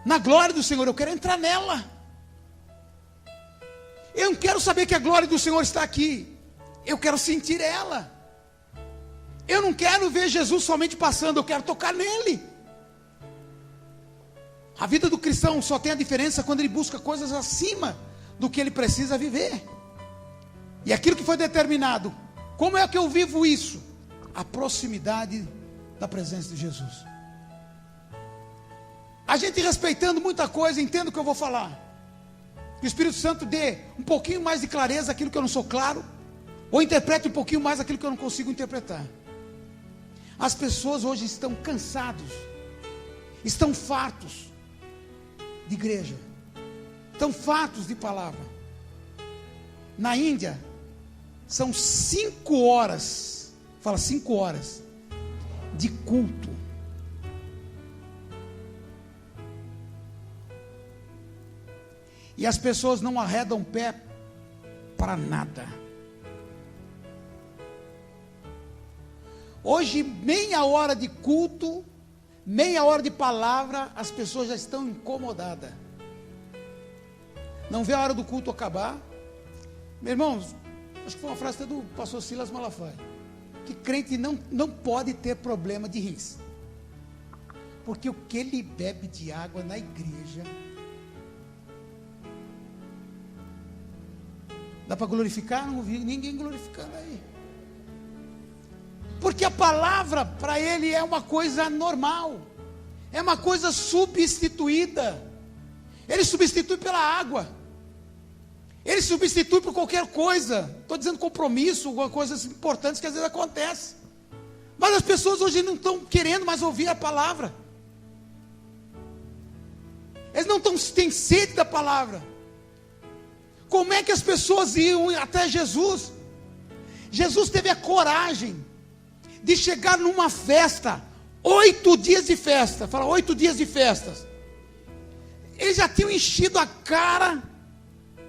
na glória do Senhor, eu quero entrar nela. Eu não quero saber que a glória do Senhor está aqui, eu quero sentir ela. Eu não quero ver Jesus somente passando, eu quero tocar nele. A vida do cristão só tem a diferença quando ele busca coisas acima do que ele precisa viver. E aquilo que foi determinado, como é que eu vivo isso? A proximidade da presença de Jesus. A gente respeitando muita coisa, entenda o que eu vou falar. Que o Espírito Santo dê um pouquinho mais de clareza aquilo que eu não sou claro, ou interprete um pouquinho mais aquilo que eu não consigo interpretar. As pessoas hoje estão cansados, estão fartos de igreja, estão fartos de palavra. Na Índia, são 5 horas, fala 5 horas, de culto. E as pessoas não arredam pé para nada. Hoje, meia hora de culto, meia hora de palavra, as pessoas já estão incomodadas. Não vê a hora do culto acabar. Meu irmão, acho que foi uma frase até do pastor Silas Malafaia, que crente não pode ter problema de rins, porque o que ele bebe de água na igreja, dá para glorificar? Não vi ninguém glorificando aí. Porque a palavra para ele é uma coisa normal, é uma coisa substituída. Ele substitui pela água, ele substitui por qualquer coisa. Estou dizendo compromisso, coisas importantes que às vezes acontecem. Mas as pessoas hoje não estão querendo mais ouvir a palavra. Eles não têm sede da palavra. Como é que as pessoas iam até Jesus? Jesus teve a coragem de chegar numa festa, 8 dias de festa, fala 8 dias de festas. Eles já tinham enchido a cara,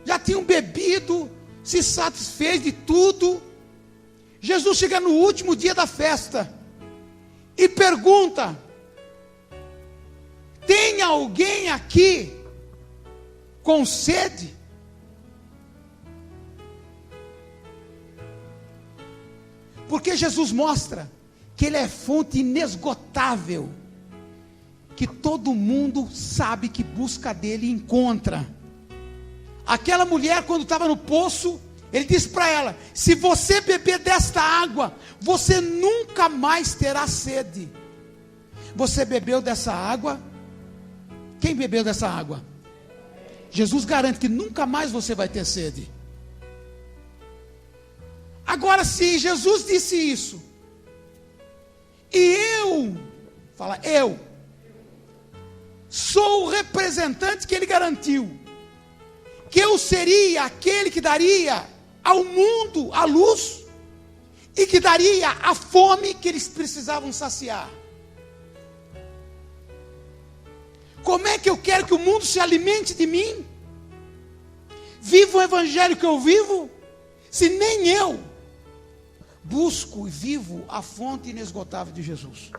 já tinham bebido, se satisfez de tudo. Jesus chega no último dia da festa e pergunta: tem alguém aqui com sede? Porque Jesus mostra que Ele é fonte inesgotável, que todo mundo sabe que busca dele e encontra. Aquela mulher, quando estava no poço, Ele disse para ela: se você beber desta água, você nunca mais terá sede. Você bebeu dessa água? Quem bebeu dessa água? Jesus garante que nunca mais você vai ter sede. Agora, se Jesus disse isso, e eu sou o representante que Ele garantiu, que eu seria aquele que daria ao mundo a luz, e que daria a fome que eles precisavam saciar. Como é que eu quero que o mundo se alimente de mim? Viva o evangelho que eu vivo, se nem eu busco e vivo a fonte inesgotável de Jesus.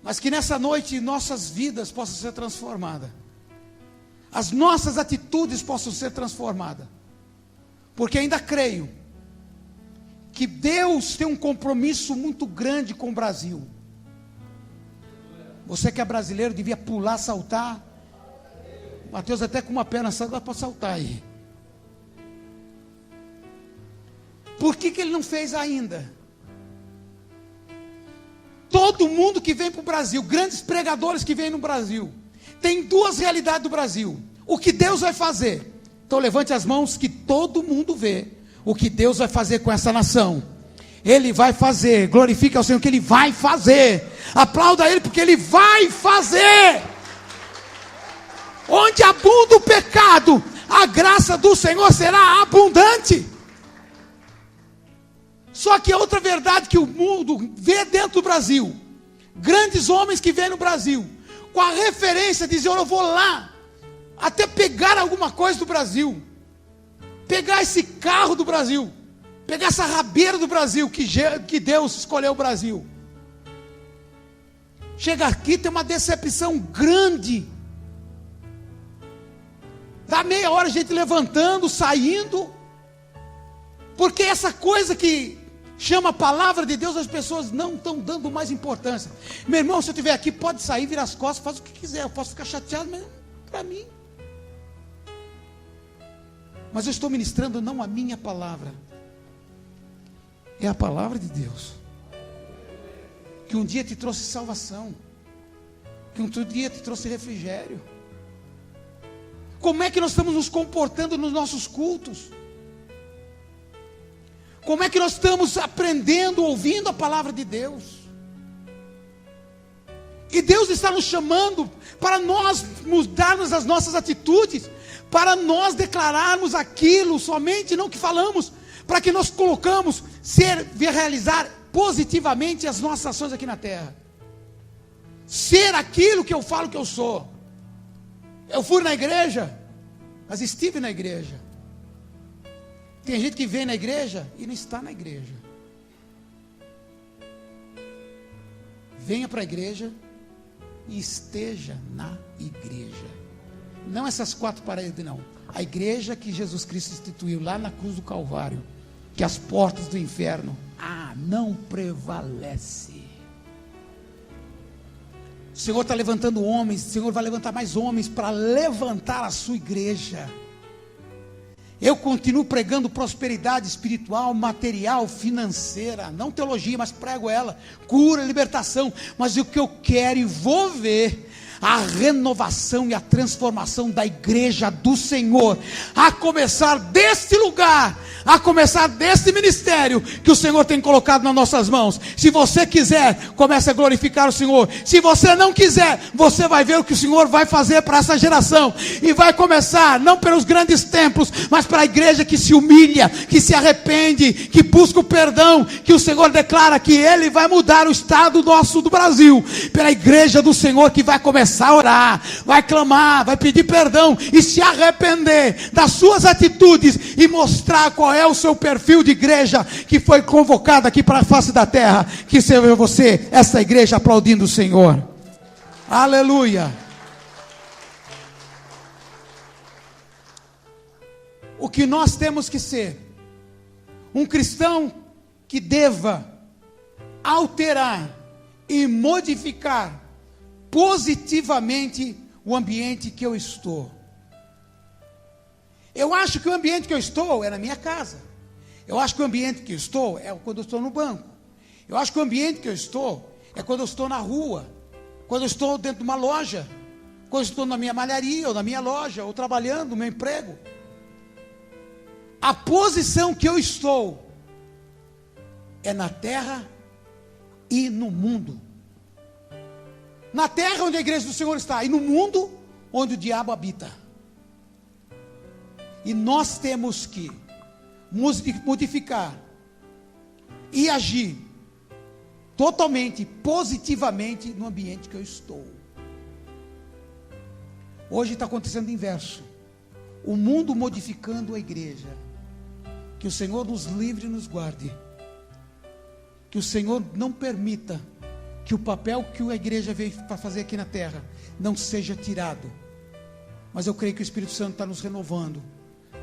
Mas que nessa noite nossas vidas possam ser transformadas, as nossas atitudes possam ser transformadas, porque ainda creio que Deus tem um compromisso muito grande com o Brasil. Você que é brasileiro devia pular, saltar. Mateus até com uma perna só dá para saltar aí. Por que Ele não fez ainda? Todo mundo que vem para o Brasil, grandes pregadores que vêm no Brasil, tem 2 realidades do Brasil: o que Deus vai fazer. Então levante as mãos, que todo mundo vê o que Deus vai fazer com essa nação. Ele vai fazer, glorifique ao Senhor que Ele vai fazer. Aplauda Ele porque Ele vai fazer. Onde abunda o pecado, a graça do Senhor será abundante. Só que outra verdade que o mundo vê dentro do Brasil, grandes homens que vêm no Brasil, com a referência de dizer: eu vou lá, até pegar alguma coisa do Brasil, pegar esse carro do Brasil, pegar essa rabeira do Brasil, que Deus escolheu o Brasil. Chega aqui, tem uma decepção grande. Dá meia hora a gente levantando, saindo, porque essa coisa que chama a palavra de Deus, as pessoas não estão dando mais importância. Meu irmão, se eu estiver aqui, pode sair, virar as costas, faz o que quiser. Eu posso ficar chateado, mas para mim. Mas eu estou ministrando não a minha palavra, é a palavra de Deus, que um dia te trouxe salvação, que outro dia te trouxe refrigério? Como é que nós estamos nos comportando nos nossos cultos? Como é que nós estamos aprendendo, ouvindo a palavra de Deus? E Deus está nos chamando para nós mudarmos as nossas atitudes, para nós declararmos aquilo somente, não que falamos, para que nós colocamos, realizar positivamente as nossas ações aqui na terra. Ser aquilo que eu falo que eu sou. Eu fui na igreja, mas estive na igreja. Tem gente que vem na igreja e não está na igreja. Venha para a igreja e esteja na igreja. Não essas quatro paredes, não. A igreja que Jesus Cristo instituiu lá na cruz do Calvário, que as portas do inferno, não prevalece. O Senhor está levantando homens, o Senhor vai levantar mais homens para levantar a sua igreja. Eu continuo pregando prosperidade espiritual, material, financeira, não teologia, mas prego ela, cura, libertação, mas o que eu quero e vou ver, a renovação e a transformação da igreja do Senhor, a começar deste lugar, a começar deste ministério que o Senhor tem colocado nas nossas mãos. Se você quiser, comece a glorificar o Senhor. Se você não quiser, você vai ver o que o Senhor vai fazer para essa geração, e vai começar, não pelos grandes templos, mas para a igreja que se humilha, que se arrepende, que busca o perdão, que o Senhor declara que Ele vai mudar o estado nosso do Brasil, pela igreja do Senhor que vai começar a orar, vai clamar, vai pedir perdão e se arrepender das suas atitudes e mostrar qual é o seu perfil de igreja que foi convocada aqui para a face da terra. Que seja você, essa igreja, aplaudindo o Senhor. Aleluia. O que nós temos que ser, um cristão que deva alterar e modificar positivamente o ambiente que eu estou. Eu acho que o ambiente que eu estou é na minha casa. Eu acho que o ambiente que eu estou é quando eu estou no banco. Eu acho que o ambiente que eu estou é quando eu estou na rua, quando eu estou dentro de uma loja, quando eu estou na minha malharia, ou na minha loja, ou trabalhando no meu emprego. A posição que eu estou é na terra e no mundo. Na terra onde a igreja do Senhor está, e no mundo onde o diabo habita. E nós temos que modificar e agir totalmente, positivamente no ambiente que eu estou. Hoje está acontecendo o inverso. O mundo modificando a igreja. Que o Senhor nos livre e nos guarde. Que o Senhor não permita que o papel que a igreja veio para fazer aqui na terra não seja tirado. Mas eu creio que o Espírito Santo está nos renovando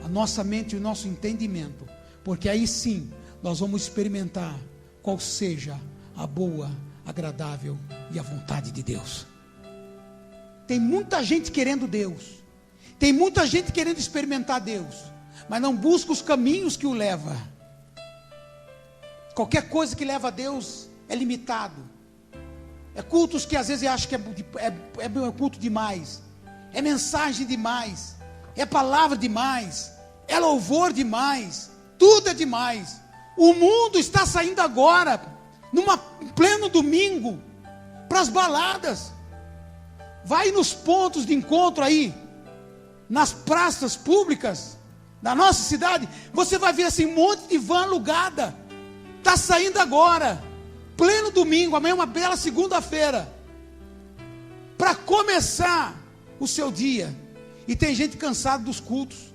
a nossa mente e o nosso entendimento, porque aí sim nós vamos experimentar qual seja a boa, agradável e a vontade de Deus. Tem muita gente querendo Deus, tem muita gente querendo experimentar Deus, mas não busca os caminhos que o leva. Qualquer coisa que leva a Deus é limitado. É cultos que às vezes eu acho que é culto demais, é mensagem demais, é palavra demais, é louvor demais, tudo é demais. O mundo está saindo agora, pleno domingo, para as baladas. Vai nos pontos de encontro aí, nas praças públicas da nossa cidade, você vai ver assim um monte de van alugada. Está saindo agora, pleno domingo, amanhã é uma bela segunda-feira, para começar o seu dia. E tem gente cansada dos cultos.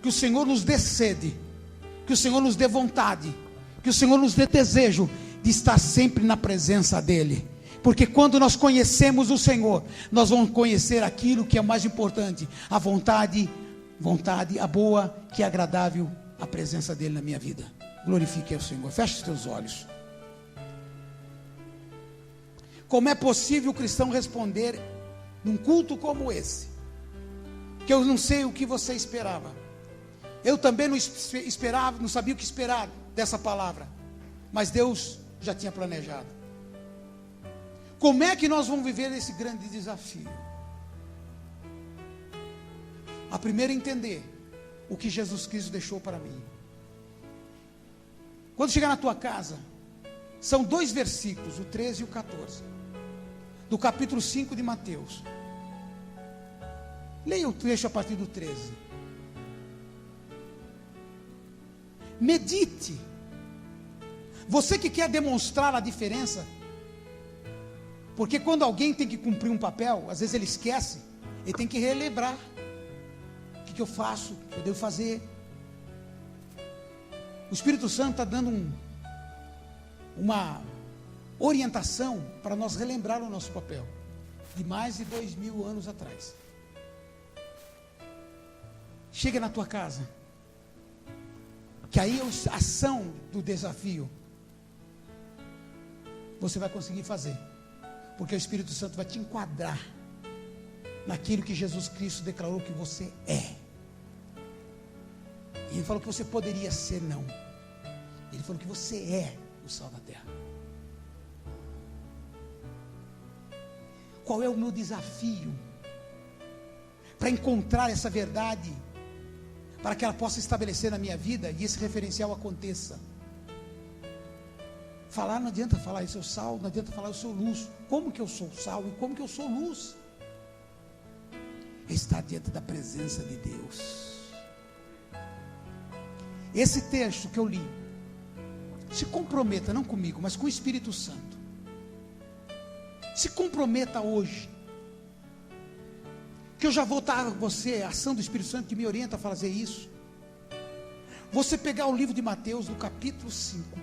Que o Senhor nos dê sede, que o Senhor nos dê vontade, que o Senhor nos dê desejo de estar sempre na presença dEle. Porque quando nós conhecemos o Senhor, nós vamos conhecer aquilo que é mais importante, a vontade, a boa, que é agradável, a presença dEle na minha vida. Glorifique ao Senhor. Feche os teus olhos. Como é possível o cristão responder num culto como esse? Que eu não sei o que você esperava. Eu também não esperava, não sabia o que esperar dessa palavra. Mas Deus já tinha planejado. Como é que nós vamos viver esse grande desafio? A primeira é entender o que Jesus Cristo deixou para mim. Quando chegar na tua casa, são 2 versículos, o 13 e o 14, do capítulo 5 de Mateus. Leia o trecho a partir do 13. Medite. Você que quer demonstrar a diferença, porque quando alguém tem que cumprir um papel, às vezes ele esquece, ele tem que relembrar. O que eu faço? O que eu devo fazer? O Espírito Santo está dando uma orientação para nós relembrar o nosso papel, de mais de 2000 anos atrás. Chega na tua casa, que aí a ação do desafio você vai conseguir fazer, porque o Espírito Santo vai te enquadrar naquilo que Jesus Cristo declarou que você é. E ele falou que você poderia ser, não. Ele falou que você é o sal da terra. Qual é o meu desafio para encontrar essa verdade, para que ela possa estabelecer na minha vida e esse referencial aconteça? Falar não adianta falar, eu sou sal, não adianta falar, eu sou luz. Como que eu sou sal e como que eu sou luz? Estar diante da presença de Deus. Esse texto que eu li, se comprometa, não comigo, mas com o Espírito Santo. Se comprometa hoje, que eu já vou dar a você a ação do Espírito Santo que me orienta a fazer isso. Você pegar o livro de Mateus, no capítulo 5,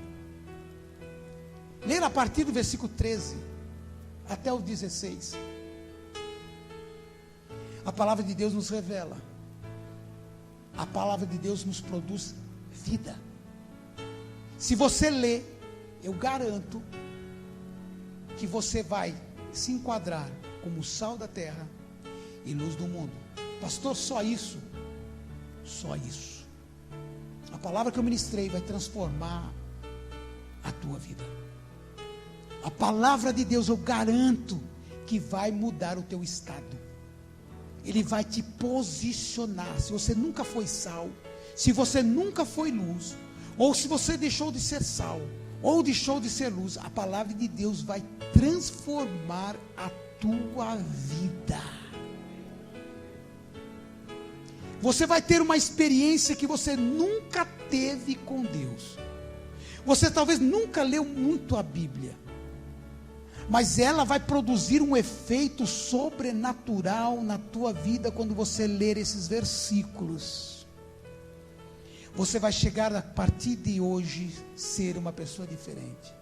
ler a partir do versículo 13 até o 16. A palavra de Deus nos revela, a palavra de Deus nos produz vida. Se você ler, eu garanto que você vai se enquadrar como sal da terra e luz do mundo. Pastor, só isso? Só isso. A palavra que eu ministrei vai transformar a tua vida. A palavra de Deus, eu garanto que vai mudar o teu estado. Ele vai te posicionar. Se você nunca foi sal, se você nunca foi luz, ou se você deixou de ser sal, ou deixou de ser luz, a palavra de Deus vai transformar a tua vida. Você vai ter uma experiência que você nunca teve com Deus. Você talvez nunca leu muito a Bíblia, mas ela vai produzir um efeito sobrenatural na tua vida quando você ler esses versículos. Você vai chegar a partir de hoje ser uma pessoa diferente.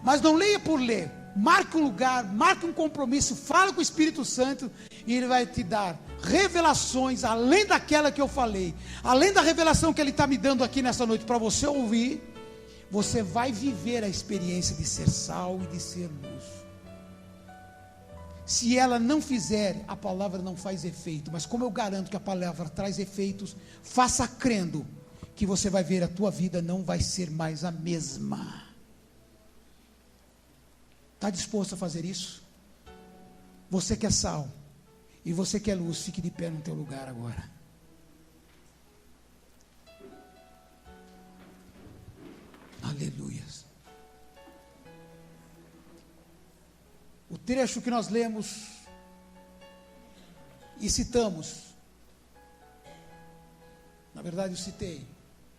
Mas não leia por ler. Marque um lugar, marque um compromisso, fala com o Espírito Santo e ele vai te dar revelações além daquela que eu falei, além da revelação que ele está me dando aqui nessa noite para você ouvir. Você vai viver a experiência de ser sal e de ser luz. Se ela não fizer, a palavra não faz efeito. Mas como eu garanto que a palavra traz efeitos, faça crendo que você vai ver a tua vida não vai ser mais a mesma. Está disposto a fazer isso? Você que é sal e você que é luz, fique de pé no teu lugar agora. Aleluia. O trecho que nós lemos e citamos, na verdade eu citei,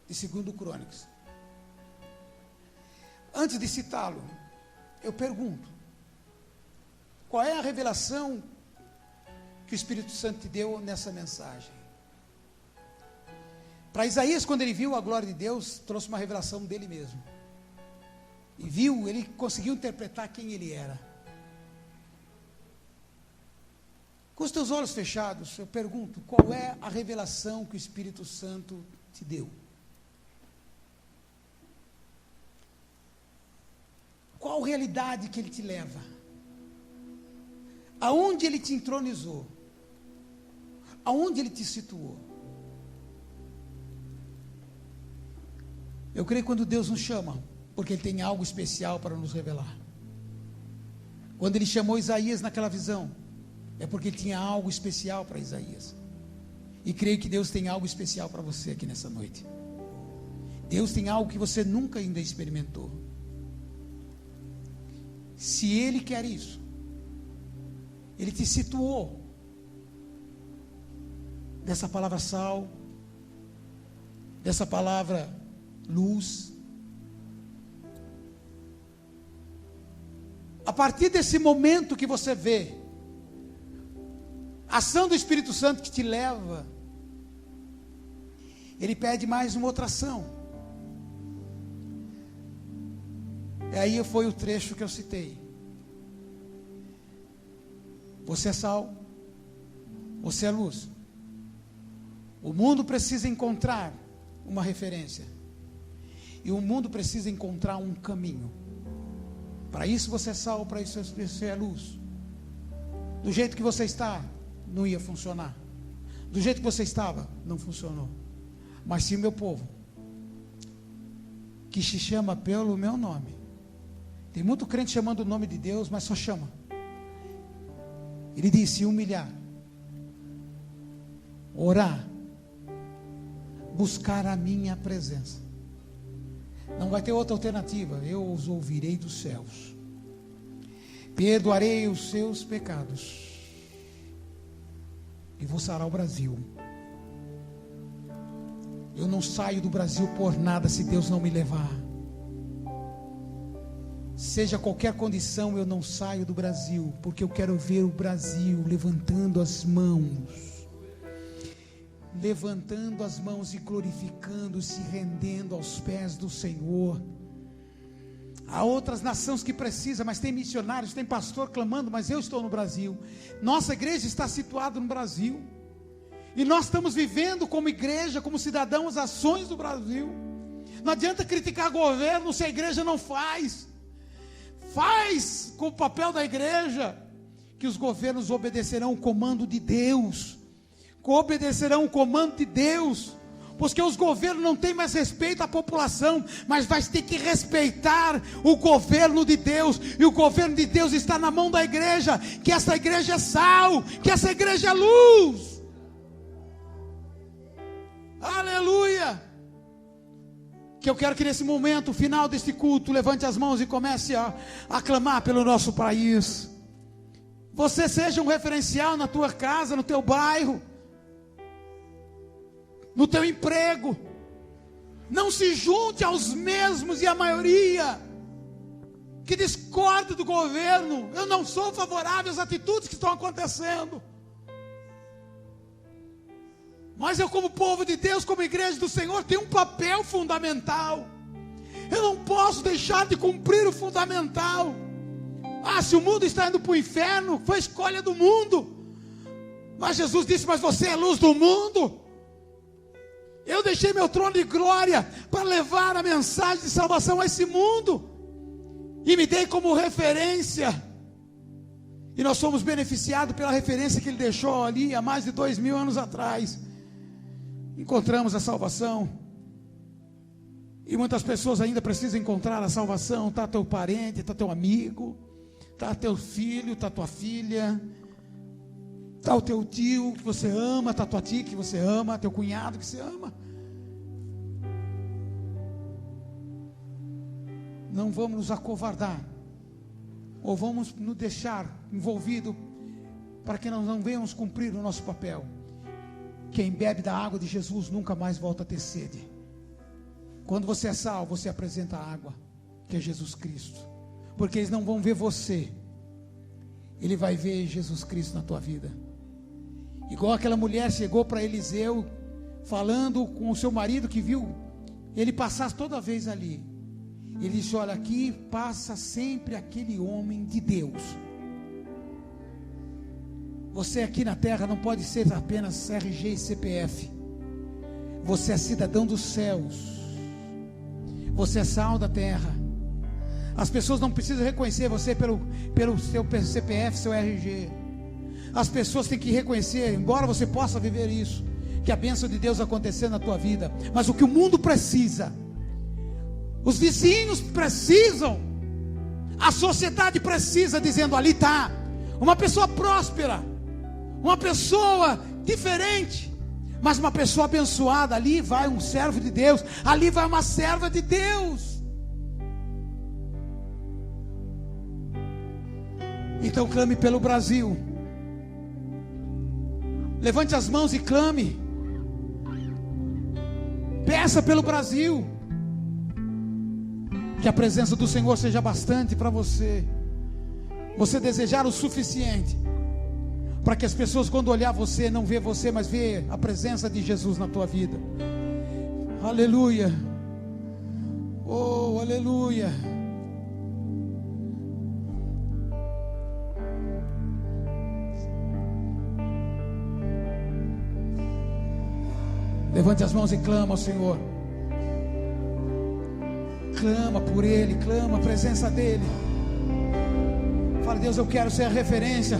de 2 Crônicas. Antes de citá-lo, eu pergunto, qual é a revelação que o Espírito Santo te deu nessa mensagem? Para Isaías, quando ele viu a glória de Deus, trouxe uma revelação dele mesmo. E viu, ele conseguiu interpretar quem ele era. Com os teus olhos fechados, eu pergunto, qual é a revelação que o Espírito Santo te deu? Qual realidade que ele te leva? Aonde ele te entronizou? Aonde ele te situou? Eu creio que quando Deus nos chama, porque ele tem algo especial para nos revelar. Quando ele chamou Isaías naquela visão, é porque ele tinha algo especial para Isaías. E creio que Deus tem algo especial para você aqui nessa noite. Deus tem algo que você nunca ainda experimentou. Se Ele quer isso, Ele te situou dessa palavra sal, dessa palavra luz. A partir desse momento que você vê a ação do Espírito Santo que te leva, Ele pede mais uma outra ação. E aí foi o trecho que eu citei. Você é sal, você é luz. O mundo precisa encontrar uma referência, e o mundo precisa encontrar um caminho. Para isso você é sal, para isso você é luz. Do jeito que você está, não ia funcionar. Do jeito que você estava, não funcionou. Mas se o meu povo, que se chama pelo meu nome, tem muito crente chamando o nome de Deus, mas só chama. Ele disse: humilhar, orar, buscar a minha presença. Não vai ter outra alternativa. Eu os ouvirei dos céus, perdoarei os seus pecados e vou sarar o Brasil. Eu não saio do Brasil por nada se Deus não me levar. Seja qualquer condição, eu não saio do Brasil, porque eu quero ver o Brasil levantando as mãos e glorificando, se rendendo aos pés do Senhor. Há outras nações que precisam, mas tem missionários, tem pastor clamando, mas eu estou no Brasil. Nossa igreja está situada no Brasil, e nós estamos vivendo como igreja, como cidadãos, ações do Brasil. Não adianta criticar governo se a igreja não faz. Faz com o papel da igreja, que os governos obedecerão o comando de Deus, porque os governos não têm mais respeito à população, mas vai ter que respeitar o governo de Deus, e o governo de Deus está na mão da igreja, que essa igreja é sal, que essa igreja é luz. Aleluia! Que eu quero que nesse momento final deste culto, levante as mãos e comece a clamar pelo nosso país. Você seja um referencial na tua casa, no teu bairro, no teu emprego. Não se junte aos mesmos e à maioria que discorda do governo. Eu não sou favorável às atitudes que estão acontecendo, mas eu, como povo de Deus, como igreja do Senhor, tenho um papel fundamental. Eu não posso deixar de cumprir o fundamental. Se o mundo está indo para o inferno, foi escolha do mundo, mas Jesus disse: mas você é a luz do mundo. Eu deixei meu trono de glória para levar a mensagem de salvação a esse mundo, e me dei como referência, e nós somos beneficiados pela referência que Ele deixou ali há mais de 2000 anos atrás. Encontramos a salvação, e muitas pessoas ainda precisam encontrar a salvação. Está teu parente, está teu amigo, está teu filho, está tua filha, está o teu tio que você ama, está tua tia que você ama, teu cunhado que você ama. Não vamos nos acovardar, ou vamos nos deixar envolvidos, para que nós não venhamos cumprir o nosso papel. Quem bebe da água de Jesus nunca mais volta a ter sede. Quando você é sal, você apresenta a água, que é Jesus Cristo, porque eles não vão ver você, ele vai ver Jesus Cristo na tua vida. Igual aquela mulher chegou para Eliseu, falando com o seu marido, que viu ele passar toda vez ali. Ele disse: olha, aqui passa sempre aquele homem de Deus. Você aqui na terra não pode ser apenas RG e CPF. Você é cidadão dos céus. Você é sal da terra. As pessoas não precisam reconhecer você pelo seu CPF, seu RG. As pessoas têm que reconhecer, embora você possa viver isso, que a bênção de Deus acontecer na tua vida. Mas o que o mundo precisa, os vizinhos precisam, A sociedade precisa, dizendo: ali está uma pessoa próspera, uma pessoa diferente, mas uma pessoa abençoada. Ali vai um servo de Deus, ali vai uma serva de Deus. Então clame pelo Brasil. Levante as mãos e clame. Peça pelo Brasil. Que a presença do Senhor seja bastante para você. Você desejar o suficiente para que as pessoas, quando olhar você, não vê você, mas vê a presença de Jesus na tua vida. Aleluia. Oh, aleluia. Levante as mãos e clama ao Senhor. Clama por Ele, clama a presença dEle. Fala: Deus, eu quero ser a referência.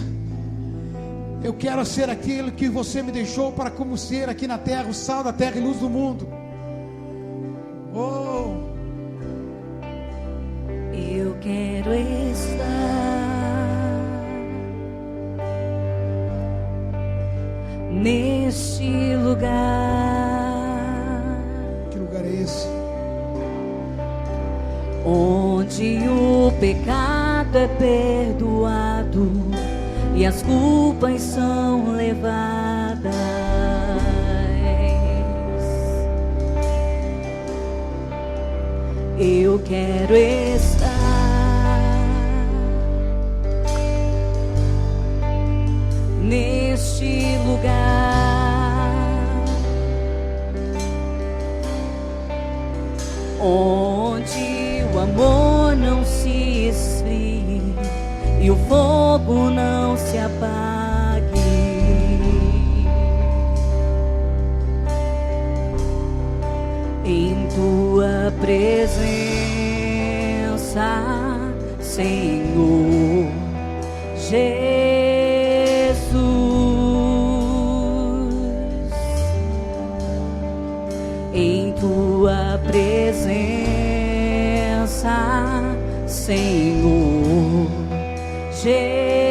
Eu quero ser aquilo que você me deixou para como ser aqui na terra, o sal da terra e luz do mundo. Oh, eu quero estar neste lugar. Que lugar é esse? Onde o pecado é perdoado e as culpas são levadas. Eu quero estar neste lugar, onde o amor não se esfrie e o fogo não se apague. Em tua presença, Senhor Jesus, em tua presença, Senhor Jesus.